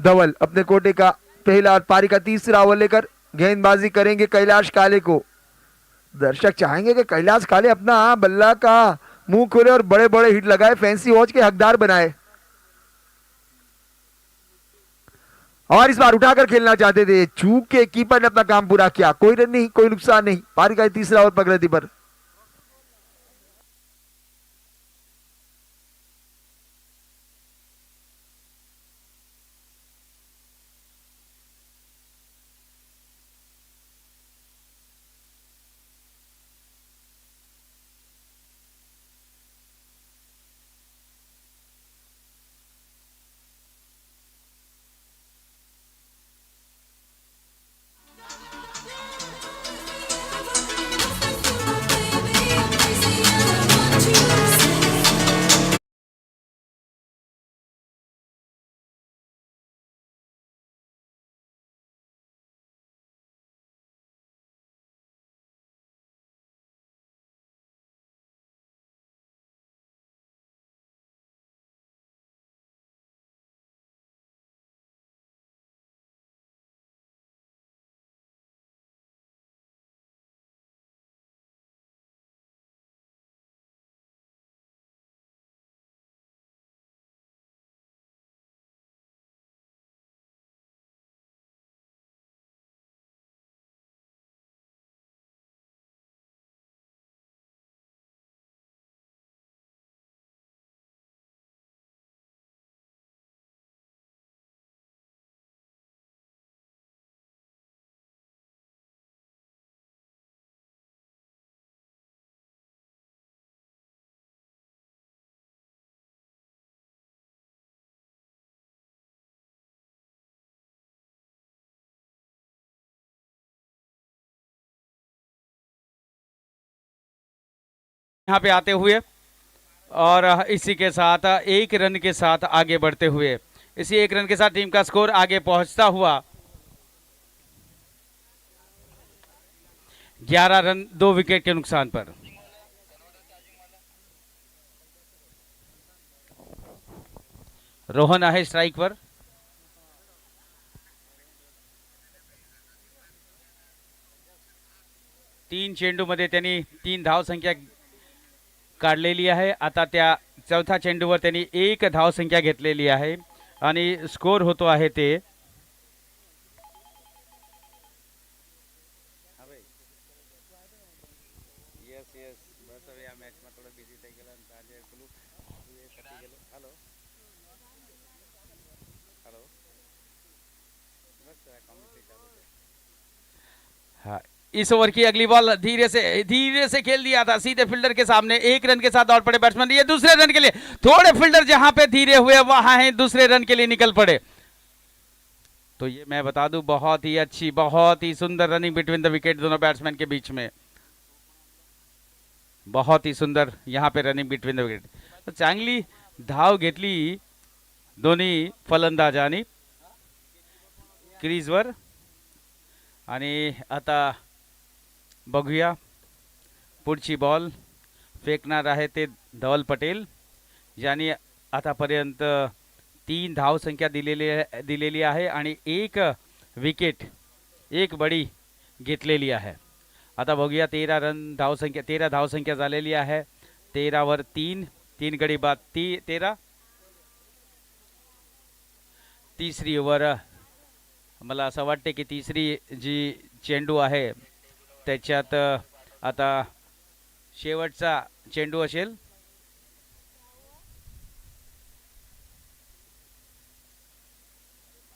Speaker 4: धवल अपने कोटे का पहला पारी का तीसरा ओवर लेकर गेंदबाजी करेंगे कैलाश काले को दर्शक चाहेंगे कि कैलाश काले अपना बल्ला का मुंह खोले और बड़े बड़े हिट लगाए फैंसी वॉच के हकदार बनाए और इस बार उठाकर खेलना चाहते थे चूक के कीपर ने अपना काम पूरा किया कोई रन नहीं कोई नुकसान नहीं पारी का तीसरा ओवर प्रगति पर
Speaker 1: यहाँ पे आते हुए और इसी के साथ एक रन के साथ आगे बढ़ते हुए इसी एक रन के साथ टीम का स्कोर आगे पहुंचता हुआ 11 रन 2 विकेट के नुकसान पर रोहन आहे स्ट्राइक पर तीन चेंडूमध्ये त्यांनी 3 धाव संख्या काढलेली आहे आता त्या चौथ्या चेंडूवर त्यांनी 1 धाव संख्या घेतलेली आहे आणि स्कोर होतो आहे ते हाँ इस ओवर की अगली बॉल धीरे से खेल दिया था सीधे फील्डर के सामने 1 रन के साथ दौड़ पड़े बैट्समैन ये दूसरे रन के लिए थोड़े फील्डर जहां पे धीरे हुए वहां है दूसरे रन के लिए निकल पड़े तो ये मैं बता दूं बहुत ही अच्छी बहुत ही सुंदर रनिंग बिटवीन द विकेट दोनों बैट्समैन के बीच में बहुत ही सुंदर यहां पे रनिंग बिटवीन द विकेट तो चांगली धाव घेतली दोन्ही फलंदाजांनी क्रीजवर आणि आता बघूया पुढची बॉल फेकणार आहे ते धवल पटेल ज्यांनी आतापर्यंत 3 धाव संख्या दिलेली आहे आणि 1 विकेट 1 बडी घेतलेली आहे आता बघूया 13 धाव संख्या झालेली आहे 13 वर 3 गडी बाद 13 तिसरी ओव्हर मला असं वाटते की तिसरी जी चेंडू आहे त्याच्यात आता शेवटचा चेंडू असेल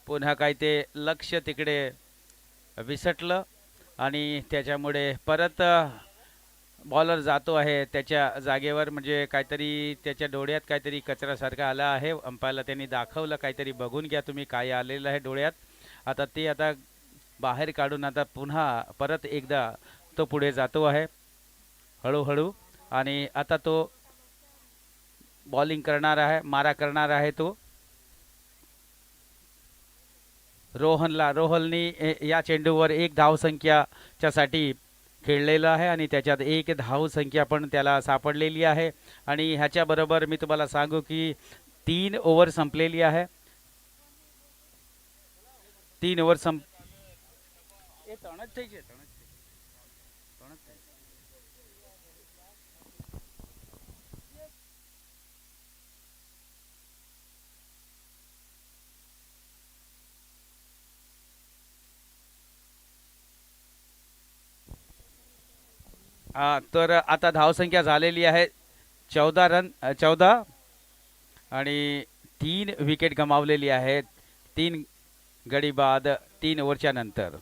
Speaker 1: पुन्हा काय ते लक्ष तिकडे विसटलं आणि त्याच्यामुळे परत बॉलर जातो आहे त्याच्या जागेवर. म्हणजे काहीतरी त्याच्या डोळ्यात काहीतरी कचरासारखा आला आहे. अंपायरला त्यांनी दाखवलं काहीतरी बघून घ्या तुम्ही काय आलेलं आहे डोळ्यात. आता ते आता बाहेर काढून आता पुन्हा परत एकदा तो पुढे जातो आहे हळूहळू. आणि आता तो बॉलिंग करणार आहे, मारा करणार आहे तो रोहननी या चेंडूवर एक धावसंख्याच्यासाठी खेळलेलं आहे आणि त्याच्यात एक धावसंख्या पण त्याला सापडलेली आहे. आणि ह्याच्याबरोबर मी तुम्हाला सांगू की 3 ओव्हर संपलेली आहे. 3 ओव्हर तर आता धावसंख्या झालेली आहे 14 आणि 3 विकेट गमावलेली आहेत 3 गडी बाद 3 ओव्हरच्या नंतर.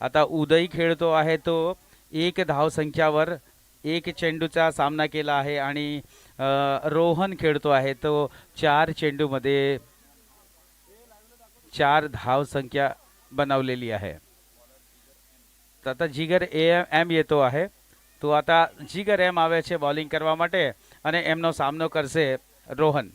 Speaker 1: आता उदय खेळतो आहे तो 1 धावसंख्यावर 1 चेंडूचा सामना केला आहे. आणि रोहन खेळतो आहे तो 4 चेंडूमध्ये 4 धावसंख्या बनवलेली आहे. તો आता જીગર એમ येतो आहे. તો आता જીગર એમ આવે છે બોલિંગ કરવા માટે અને એમનો સામનો કરશે રોહન.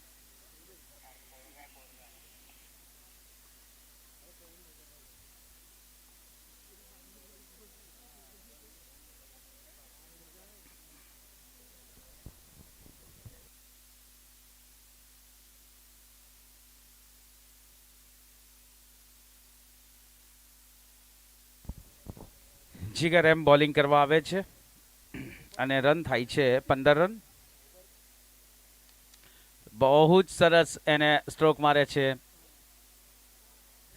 Speaker 1: જીગર એમ બોલિંગ કરવા આવે છે અને રન થાય છે 15 રન. બહુ જ સરસ એને સ્ટ્રોક મારે છે,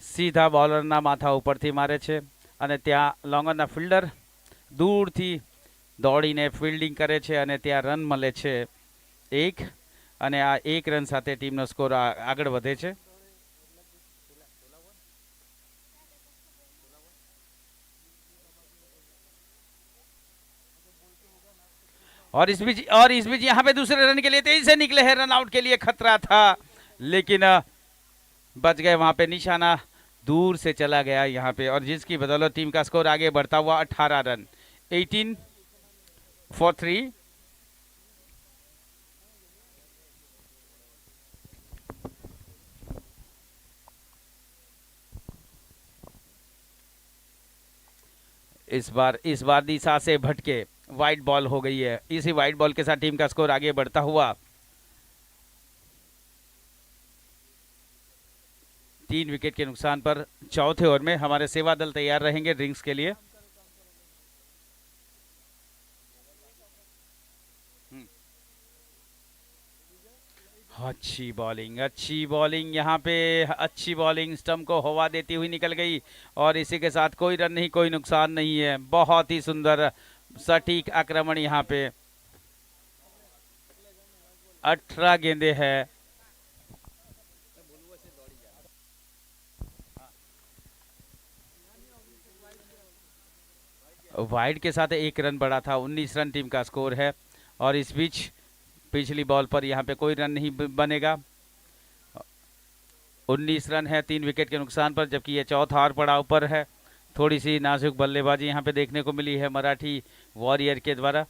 Speaker 1: સીધા બોલરના માથા ઉપરથી મારે છે અને ત્યાં લોંગરના ફિલ્ડર દૂરથી દોડીને ફિલ્ડિંગ કરે છે અને ત્યાં રન મળે છે 1 અને આ 1 રન સાથે ટીમનો સ્કોર આગળ વધે છે. और इस बीच यहाँ पे दूसरे रन के लिए तेजी से निकले हैं. रन आउट के लिए खतरा था लेकिन बच गए. वहां पे निशाना दूर से चला गया यहाँ पे और जिसकी बदौलत टीम का स्कोर आगे बढ़ता हुआ 18 रन 18 for 3. इस बार दिशा से भटके वाइड बॉल हो गई है. इसी वाइड बॉल के साथ टीम का स्कोर आगे बढ़ता हुआ 3 विकेट के नुकसान पर चौथे ओवर में हमारे सेवा दल तैयार रहेंगे ड्रिंक्स के लिए. अच्छी बॉलिंग यहाँ पे अच्छी बॉलिंग स्टंप को हवा देती हुई निकल गई और इसी के साथ कोई रन नहीं, कोई नुकसान नहीं है. बहुत ही सुंदर सटीक आक्रमण यहाँ पे. 18 गेंदे हैं. वाइड के साथ 1 रन बढ़ा था. 19 रन टीम का स्कोर है और इस बीच पिछली बॉल पर यहाँ पे कोई रन नहीं बनेगा. 19 रन है 3 विकेट के नुकसान पर, जबकि ये चौथा और पड़ाव पर है. थोड़ी सी नाजुक बल्लेबाजी यहाँ पे देखने को मिली है मराठी वॉरियर के द्वारा.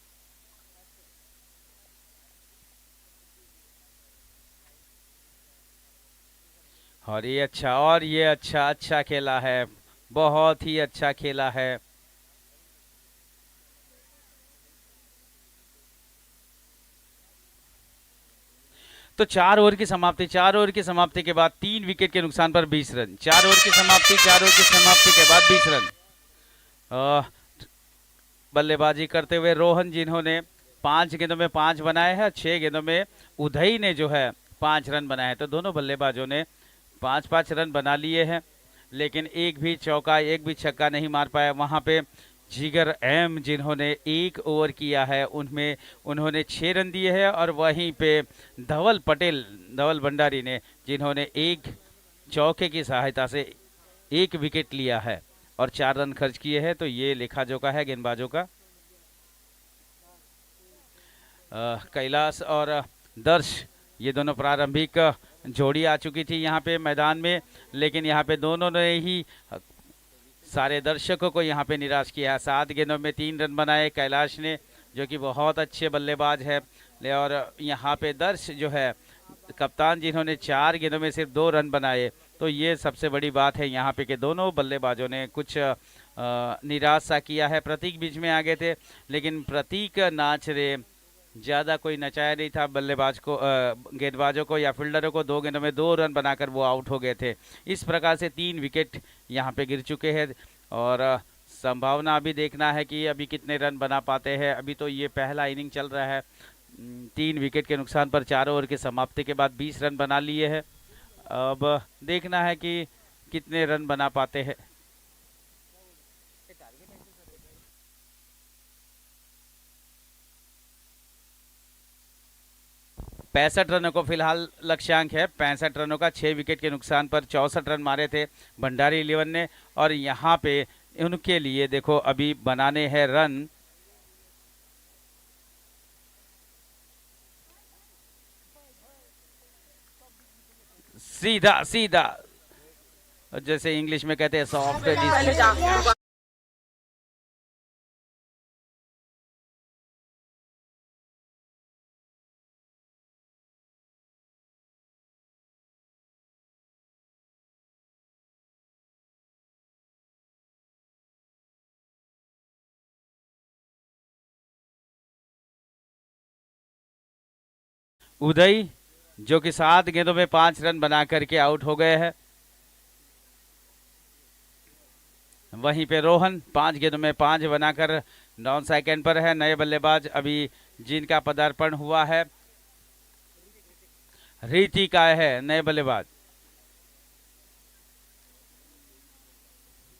Speaker 1: और ये अच्छा खेला है, बहुत ही अच्छा खेला है. तो 4 ओवर की समाप्ति के बाद 3 विकेट के नुकसान पर 20 रन. 4 ओवर की समाप्ति के बाद 20 रन बल्लेबाजी करते हुए रोहन, जिन्होंने 5 गेंदों में 5 बनाए हैं. 6 गेंदों में उदय ने जो है 5 रन बनाए. तो दोनों बल्लेबाजों ने 5-5 रन बना लिए हैं, लेकिन एक भी चौका एक भी छक्का नहीं मार पाया. वहां पे जिगर एम, जिन्होंने 1 ओवर किया है, उनमें उन्होंने 6 रन दिए हैं. और वहीं पे धवल भंडारी ने, जिन्होंने 1 चौके की सहायता से 1 विकेट लिया है और 4 रन खर्च किए हैं, तो ये लेखा जोखा है गेंदबाजों का। कैलाश और दर्श ये दोनों प्रारंभिक जोड़ी आ चुकी थी यहाँ पे मैदान में, लेकिन यहाँ पे दोनों ने ही सारे दर्शकों को यहाँ पे निराश किया। 7 गेंदों में 3 रन बनाए कैलाश ने, जो कि बहुत अच्छे बल्लेबाज है। और यहाँ पे दर्श जो है कप्तान, जिन्होंने 4 गेंदों में सिर्फ 2 रन बनाए, तो ये सबसे बड़ी बात है यहाँ पे कि दोनों बल्लेबाजों ने कुछ निराश सा किया है। प्रतीक बीच में आ गए थे, लेकिन प्रतीक नाच रे ज़्यादा कोई नचाया नहीं था बल्लेबाज को, गेंदबाजों को या फील्डरों को। 2 गेंदों में 2 रन बनाकर वो आउट हो गए थे। इस प्रकार से 3 विकेट यहाँ पे गिर चुके हैं और संभावना अभी देखना है कि अभी कितने रन बना पाते हैं। अभी तो ये पहला इनिंग चल रहा है। 3 विकेट के नुकसान पर 4 ओवर की समाप्ति के बाद 20 रन बना लिए हैं। अब देखना है कि कितने रन बना पाते हैं। पैंसठ रनों को फिलहाल लक्ष्यांक है। 65 रनों का 6 विकेट के नुकसान पर 64 रन मारे थे भंडारी 11 ने। और यहाँ पे उनके लिए देखो अभी बनाने हैं रन। सीधा सीधा, जैसे इंग्लिश में कहते हैं सॉफ्ट। उदय जो कि 7 गेंदों में 5 रन बना करके आउट हो गए हैं। वहीं पे रोहन 5 गेंदों में 5 बनाकर डाउन सेकंड पर है। नए बल्लेबाज अभी जिनका पदार्पण हुआ है, रीतिका है नए बल्लेबाज।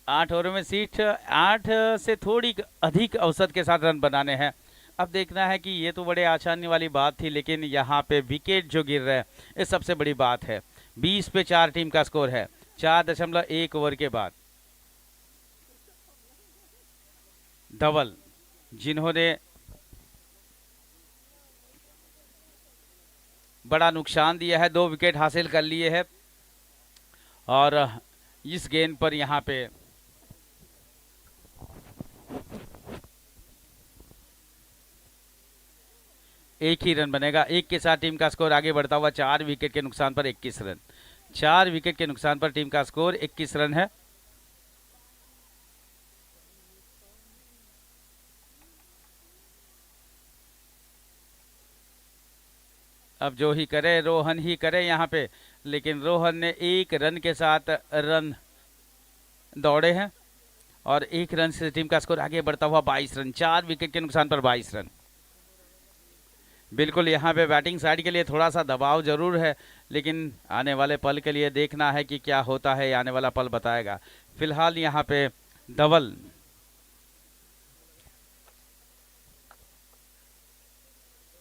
Speaker 1: 8 ओवर में सीट 8 से थोड़ी अधिक औसत के साथ रन बनाने हैं। अब देखना है कि ये तो बड़े आसानी वाली बात थी, लेकिन यहाँ पे विकेट जो गिर रहे हैं ये सबसे बड़ी बात है। 20 पे 4 टीम का स्कोर है 4.1 ओवर के बाद। धवल जिन्होंने बड़ा नुकसान दिया है, 2 विकेट हासिल कर लिए हैं। और इस गेंद पर यहाँ पे एक ही रन बनेगा। 1 के साथ टीम का स्कोर आगे बढ़ता हुआ 4 विकेट के नुकसान पर 21 रन। 4 विकेट के नुकसान पर टीम का स्कोर 21 रन है। अब जो ही करे रोहन ही करे यहाँ पे, लेकिन रोहन ने 1 रन के साथ रन दौड़े हैं और 1 रन से टीम का स्कोर आगे बढ़ता हुआ 22 रन। 4 विकेट के नुकसान पर 22 रन। बिल्कुल यहाँ पे बैटिंग साइड के लिए थोड़ा सा दबाव जरूर है, लेकिन आने वाले पल के लिए देखना है कि क्या होता है, आने वाला पल बताएगा। फिलहाल यहाँ पे धवल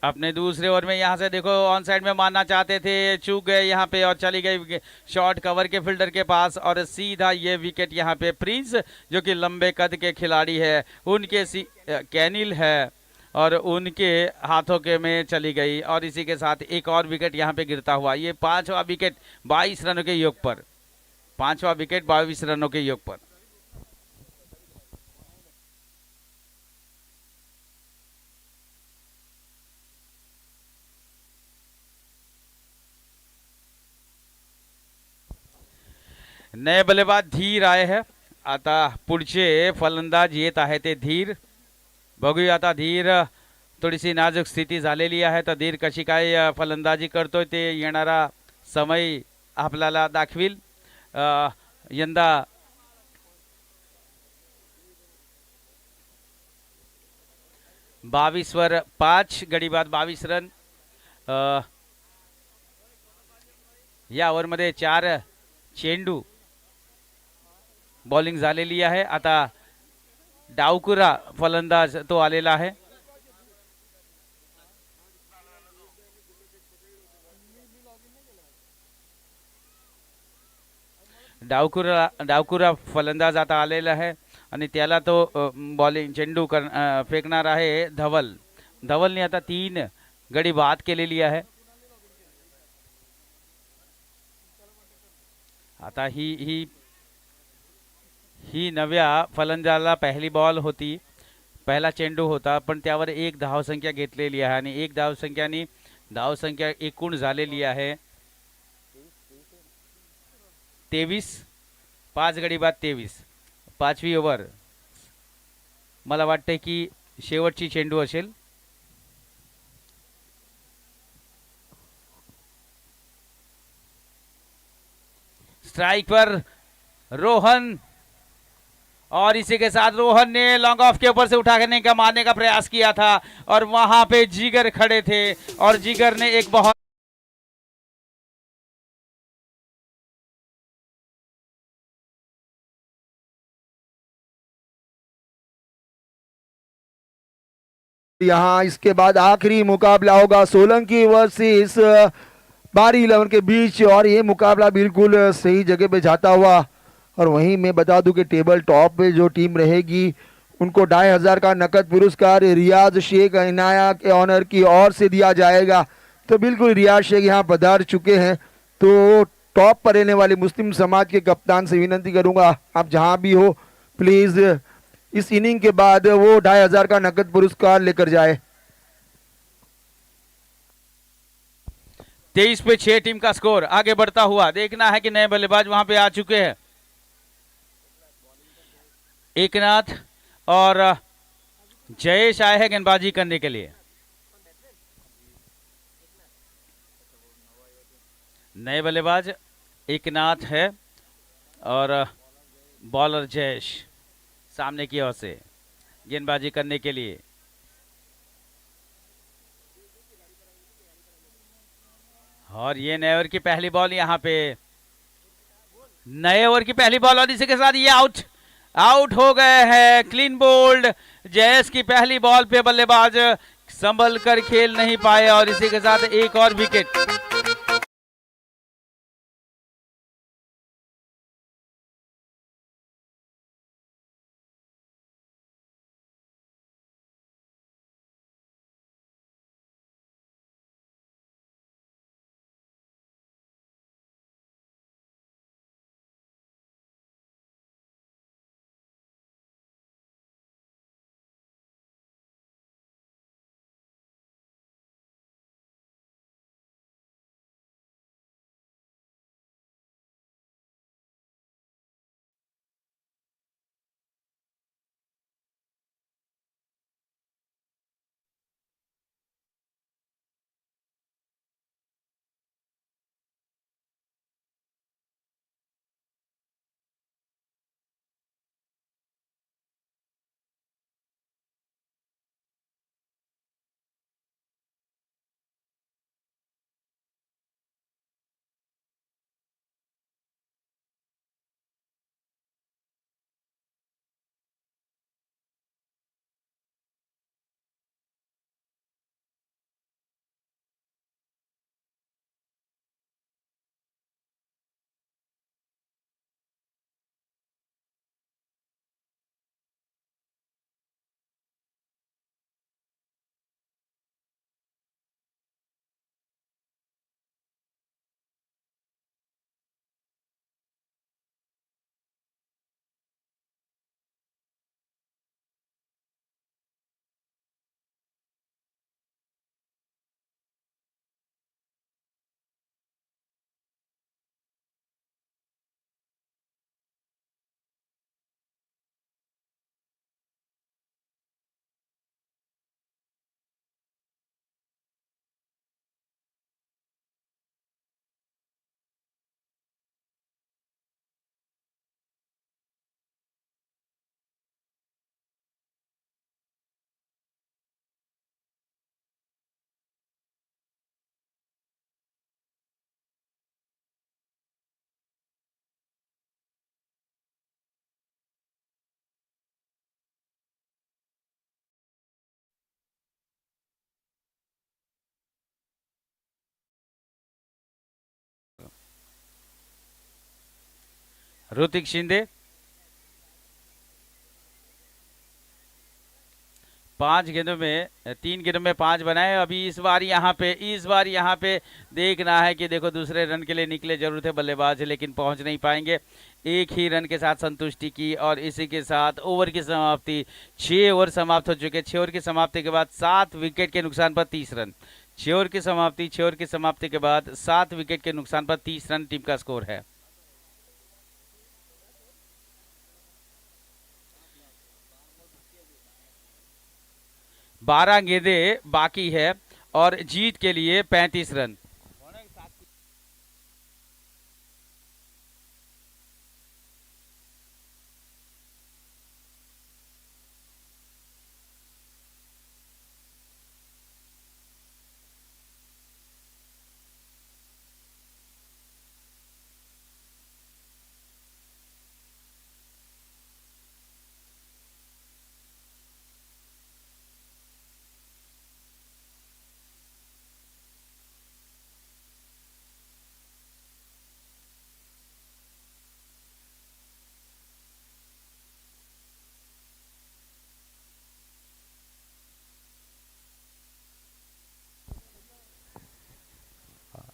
Speaker 1: अपने दूसरे ओवर में यहाँ से देखो ऑन साइड में मारना चाहते थे, चूक गए यहाँ पे और चली गई शॉट कवर के फील्डर के पास और सीधा ये विकेट यहाँ पे प्रिंस जो कि लंबे कद के खिलाड़ी है, उनके कैनिल है और उनके हाथों के में चली गई और इसी के साथ एक और विकेट यहाँ पे गिरता हुआ। ये 5वां विकेट 22 रनों के योग पर, 5वां विकेट 22 रनों के योग पर। नए बल्लेबाज धीर आए हैं। आता पुढचे फलंदाज येत आहे ते धीर। बघूया आता धीर थोडीशी नाजूक स्थिती झालेली आहे, तर धीर कशी काय फलंदाजी करतोय ते येणारा समय आपल्याला दाखविल। यंदा 22 वर 5 गडी बाद 22 रन। या ओव्हरमध्ये 4 चेंडू बॉलिंग झालेली आहे। आता डावकुरा फलंदाज तो आलेला आहे। डावकुरा फलंदाज आता आलेला आहे आणि त्याला तो बॉलिंग चेंडू फेकणार आहे धवलने आता 3 गडी बाद केलेली आहे. आता ही नव्या फलंदाजाला पहिली बॉल होती, पहिला चेंडू होता, पण त्यावर 1 धावसंख्या घेतलेली आहे आणि 1 धावसंख्या एकूण झालेली आहे 23. 5 गडी बाद 23. 5वी ओव्हर. मला वाटते की शेवटची चेंडू असेल. स्ट्राइक पर रोहन, और इसी के साथ रोहन ने लॉन्ग ऑफ के ऊपर से उठाने का मारने का प्रयास किया था और वहां पे जिगर खड़े थे और जिगर ने एक बहुत
Speaker 4: यहाँ इसके बाद आखिरी मुकाबला होगा सोलंकी वर्सेस बारी 11 के बीच, और ये मुकाबला बिल्कुल सही जगह पे जाता हुआ। और वहीं मैं बता दूं कि टेबल टॉप पे जो टीम रहेगी उनको 2500 का नकद पुरस्कार रियाज शेख इनाया के ऑनर की ओर से दिया जाएगा। तो बिल्कुल रियाज शेख यहाँ पधार चुके हैं। तो टॉप पर रहने वाले मुस्लिम समाज के कप्तान से विनती करूंगा, आप जहां भी हो प्लीज इस इनिंग के बाद वो 2500 का नकद पुरस्कार लेकर जाए।
Speaker 1: 23 पे 6 टीम का स्कोर आगे बढ़ता हुआ देखना है कि नए बल्लेबाज वहां पे आ चुके हैं। एकनाथ और जयेश आए हैं गेंदबाजी करने के लिए। नए बल्लेबाज एकनाथ है और बॉलर जयेश सामने की ओर से गेंदबाजी करने के लिए। और ये नए ओवर की पहली बॉल, यहाँ पे नए ओवर की पहली बॉल और इसी के साथ ये आउट हो गए हैं। Clean bowled. जयेश की पहली बॉल पे बल्लेबाज संभल कर खेल नहीं पाए और इसी के साथ एक और विकेट। ऋतिक शिंदे 5 गेंदों में 3 गेंदों में 5 बनाए। अभी इस बार यहाँ पे देखना है कि देखो दूसरे रन के लिए निकले जरूर थे बल्लेबाज, लेकिन पहुंच नहीं पाएंगे। एक ही रन के साथ संतुष्टि की और इसी के साथ ओवर की समाप्ति। 6 ओवर समाप्त हो चुके। 6 ओवर की समाप्ति के बाद 7 विकेट के नुकसान पर 30 रन। 6 ओवर की समाप्ति के बाद 7 विकेट के नुकसान पर 30 रन टीम का स्कोर है। बारह गेंदें बाकी है और जीत के लिए 35 रन।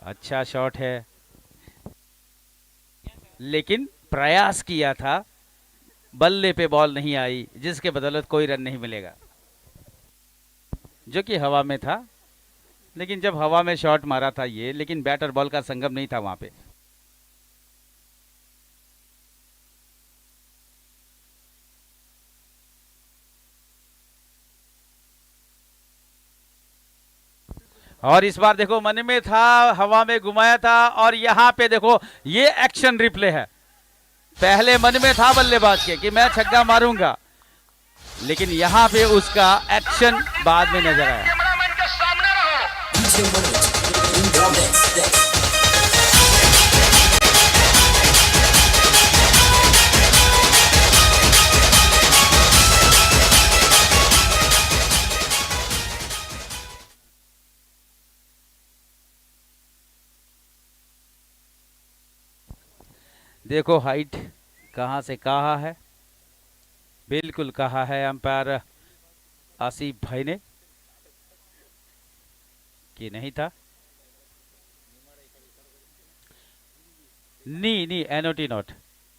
Speaker 1: अच्छा शॉट है, लेकिन प्रयास किया था, बल्ले पे बॉल नहीं आई, जिसके बदौलत कोई रन नहीं मिलेगा, जो कि हवा में था। लेकिन जब हवा में शॉट मारा था ये, लेकिन बैटर बॉल का संगम नहीं था वहां पे। और इस बार देखो मन में था, हवा में घुमाया था, और यहां पे देखो ये एक्शन रिप्ले है। पहले मन में था बल्लेबाज के कि मैं छक्का मारूंगा, लेकिन यहां पे उसका एक्शन बाद में नजर आया। देखो हाइट कहां से कहा है, बिल्कुल कहा है अंपायर आसिफ भाई ने कि नहीं था। नी N O T not,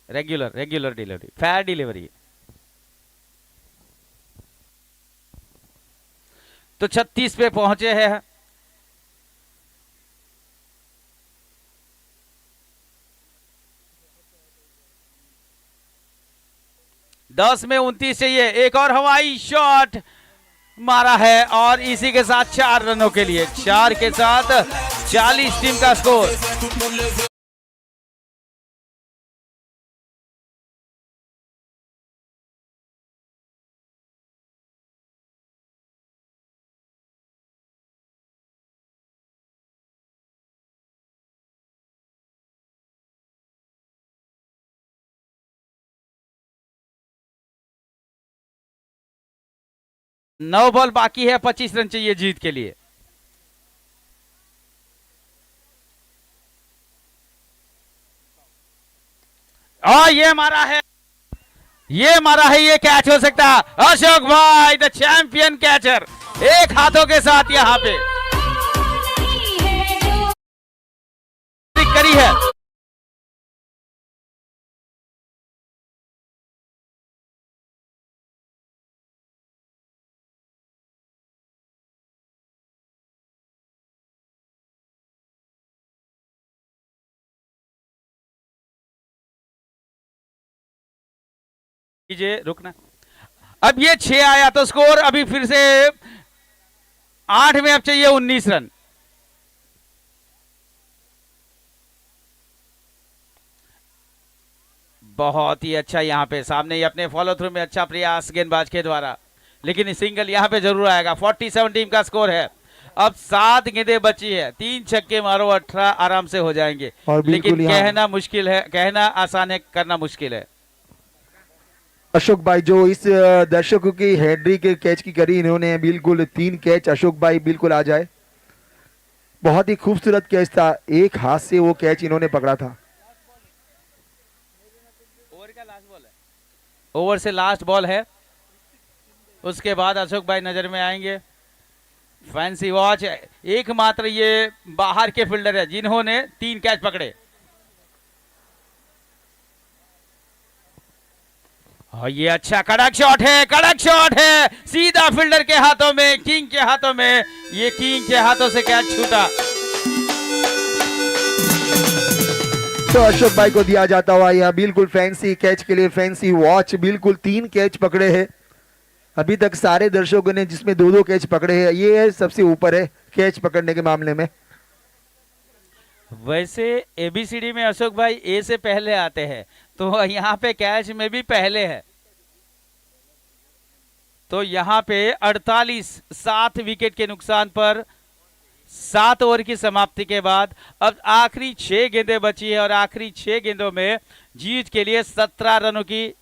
Speaker 1: regular delivery, fair delivery. तो 36 पे पहुंचे हैं। दस में 29 चाहिए। एक और हवाई शॉट मारा है और इसी के साथ 4 रनों के लिए, 4 के साथ 40 टीम का स्कोर। नौ बॉल बाकी है, 25 रन चाहिए जीत के लिए। और ये मारा है, ये कैच हो सकता है। अशोक भाई द चैंपियन कैचर, एक हाथों के साथ यहां पे करी है। रुकना। अब ये 6 आया तो स्कोर अभी फिर से 8 में अब चाहिए 19 रन। बहुत ही अच्छा यहां पे सामने ही अपने फॉलो थ्रू में अच्छा प्रयास गेंदबाज के द्वारा, लेकिन सिंगल यहां पे जरूर आएगा। 47 टीम का स्कोर है। अब 7 गेंदें बची है, 3 छक्के मारो 18 आराम से हो जाएंगे। लेकिन कहना मुश्किल है, कहना आसान है, करना मुश्किल है।
Speaker 4: अशोक भाई जो इस दर्शकों की हेडरी के कैच की करी इन्होंने, बिल्कुल 3 कैच। अशोक भाई बिल्कुल आ जाए, बहुत ही खूबसूरत कैच था, एक हाथ से वो कैच इन्होंने पकड़ा था।
Speaker 1: ओवर से लास्ट बॉल है, उसके बाद अशोक भाई नजर में आएंगे। फैंसी वॉच एकमात्र ये बाहर के फील्डर है जिन्होंने 3 कैच पकड़े। और ये अच्छा कड़क शॉट है, कड़क शॉट है, सीधा फील्डर के हाथों में, किंग के हाथों में। ये किंग के हाथों से कैच छूटा।
Speaker 4: तो अशोक भाई को दिया जाता हुआ यह बिल्कुल फैंसी कैच के लिए फैंसी वॉच। बिल्कुल 3 कैच पकड़े हैं अभी तक सारे दर्शकों ने, जिसमें 2-2 कैच पकड़े हैं। ये सबसे ऊपर है कैच पकड़ने के मामले में।
Speaker 1: वैसे एबीसीडी में अशोक भाई ए से पहले आते हैं, तो यहाँ पे कैच में भी पहले है। तो यहाँ पे 48 7 विकेट के नुकसान पर 7 ओवर की समाप्ति के बाद अब आखिरी 6 गेंदें बची है और आखिरी 6 गेंदों में जीत के लिए 17 रनों की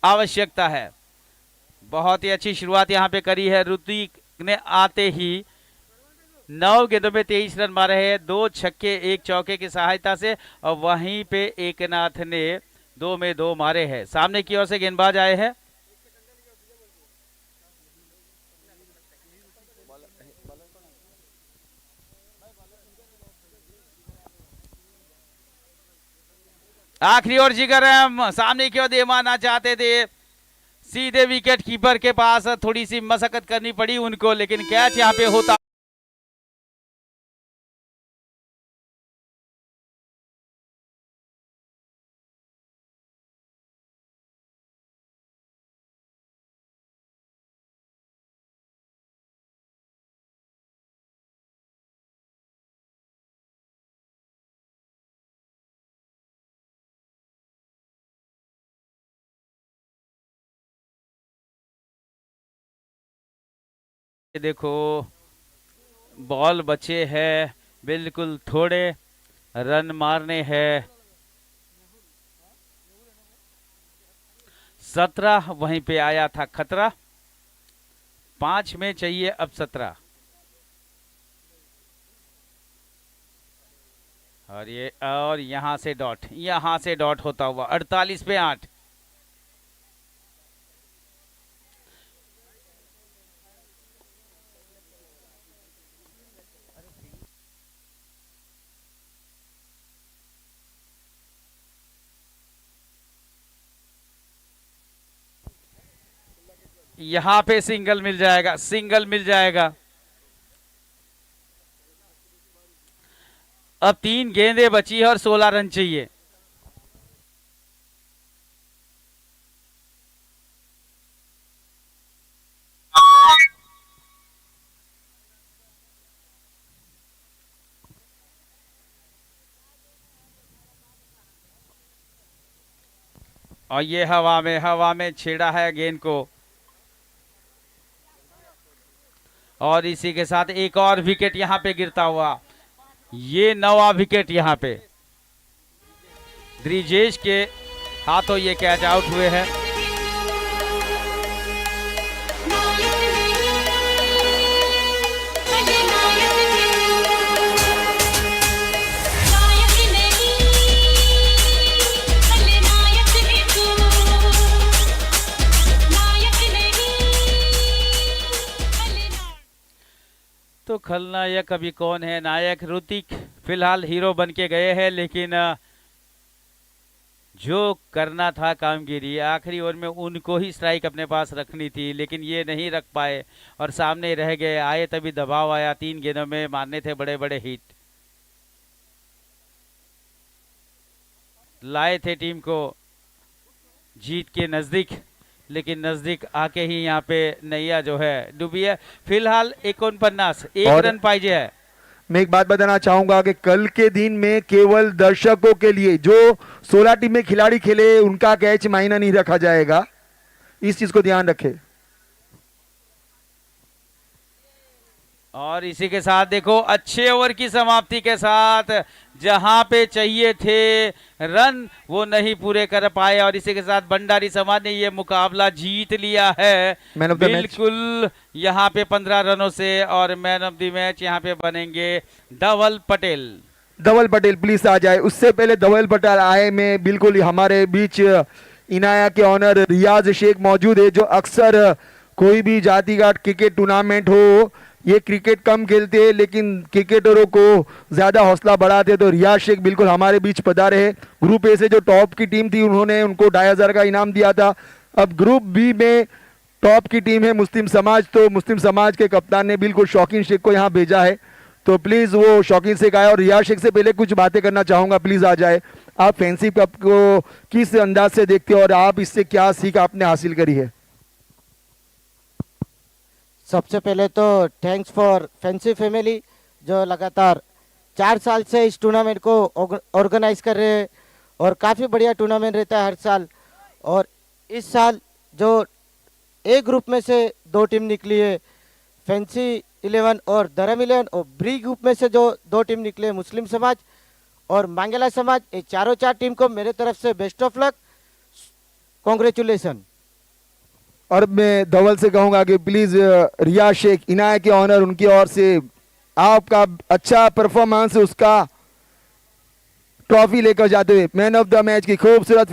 Speaker 1: आवश्यकता है। बहुत ही अच्छी शुरुआत यहाँ पे करी है ऋतिक ने। आते ही 9 गेंदों में 23 रन मारे हैं, 2 छक्के 1 चौके की सहायता से। और वहीं पे एकनाथ ने 2 में 2 मारे हैं। सामने की ओर से गेंदबाज आए हैं। आखिरी ओवर जिगर सामने की ओर दे मारना चाहते थे, सीधे विकेट कीपर के पास थोड़ी सी मशक्कत करनी पड़ी उनको, लेकिन कैच यहाँ पे होता। देखो बॉल बचे हैं, बिल्कुल थोड़े रन मारने हैं। 17 वहीं पे आया था खतरा, 5 में चाहिए अब 17। और यहां से डॉट, यहां से डॉट होता हुआ 48 पे 8। यहां पे सिंगल मिल जाएगा, सिंगल मिल जाएगा। अब 3 गेंदें बची है और 16 रन चाहिए। और ये हवा में छेड़ा है गेंद को। और इसी के साथ एक और विकेट यहां पे गिरता हुआ। ये 9वां विकेट यहां पे ब्रिजेश के हाथों ये कैच आउट हुए हैं। तो खलनायक अभी कौन है? नायक ऋतिक फिलहाल हीरो बन के गए हैं, लेकिन जो करना था कामगिरी आखिरी ओवर में उनको ही स्ट्राइक अपने पास रखनी थी, लेकिन ये नहीं रख पाए और सामने रह गए। आए तभी दबाव आया, 3 गेंदों में मारने थे बड़े बड़े हिट, लाए थे टीम को जीत के नजदीक, लेकिन नजदीक आके ही यहाँ पे नैया जो है डूबी है। फिलहाल 49 1 रन पाइजे है।
Speaker 4: मैं एक बात बताना चाहूंगा कि कल के दिन में केवल दर्शकों के लिए जो 16 टीम में खिलाड़ी खेले उनका कैच मायना नहीं रखा जाएगा, इस चीज को ध्यान रखें।
Speaker 1: और इसी के साथ देखो अच्छे ओवर की समाप्ति के साथ जहां पे चाहिए थे रन वो नहीं पूरे कर पाए, और इसी के साथ भंडारी समाज ने ये मुकाबला जीत लिया है बिल्कुल यहां पे 15 रनों से। और मैन ऑफ द मैच यहां पे बनेंगे धवल पटेल।
Speaker 4: धवल पटेल प्लीज आ जाए। उससे पहले धवल पटेल आए, मैं बिल्कुल हमारे बीच इनाया के ऑनर रियाज शेख मौजूद है, जो अक्सर कोई भी जाति का क्रिकेट टूर्नामेंट हो, ये क्रिकेट कम खेलते हैं लेकिन क्रिकेटरों को ज्यादा हौसला बढ़ाते हैं। तो रियाज शेख बिल्कुल हमारे बीच पधारे हैं। ग्रुप ए से जो टॉप की टीम थी उन्होंने उनको 2500 का इनाम दिया था। अब ग्रुप बी में टॉप की टीम है मुस्लिम समाज, तो मुस्लिम समाज के कप्तान ने बिल्कुल शौकीन शेख को यहाँ भेजा है। तो प्लीज वो शौकीन शेख आए और रियाज शेख से पहले कुछ बातें करना चाहूंगा, प्लीज आ जाए। आप फैंसी कप को किस अंदाज से देखते हो और आप इससे क्या सीख आपने हासिल करी है?
Speaker 7: सबसे पहले तो थैंक्स फॉर फैंसी फैमिली, जो लगातार 4 साल से इस टूर्नामेंट को ऑर्गेनाइज कर रहे हैं और काफ़ी बढ़िया टूर्नामेंट रहता है हर साल। और इस साल जो ए ग्रुप में से 2 टीम निकली है, फैंसी 11 और धर्म 11, और बी ग्रुप में से जो 2 टीम निकले हैं, मुस्लिम समाज और मांगेला समाज, ये चारों 4 टीम को मेरे तरफ से बेस्ट ऑफ लक, कॉन्ग्रेचुलेसन।
Speaker 4: और मैं धवल से कहूंगा कि प्लीज रियाज शेख इनाया के ऑनर उनकी ओर से आपका अच्छा परफॉर्मेंस उसका ट्रॉफी लेकर जाते हुए मैन ऑफ द मैच की खूबसूरत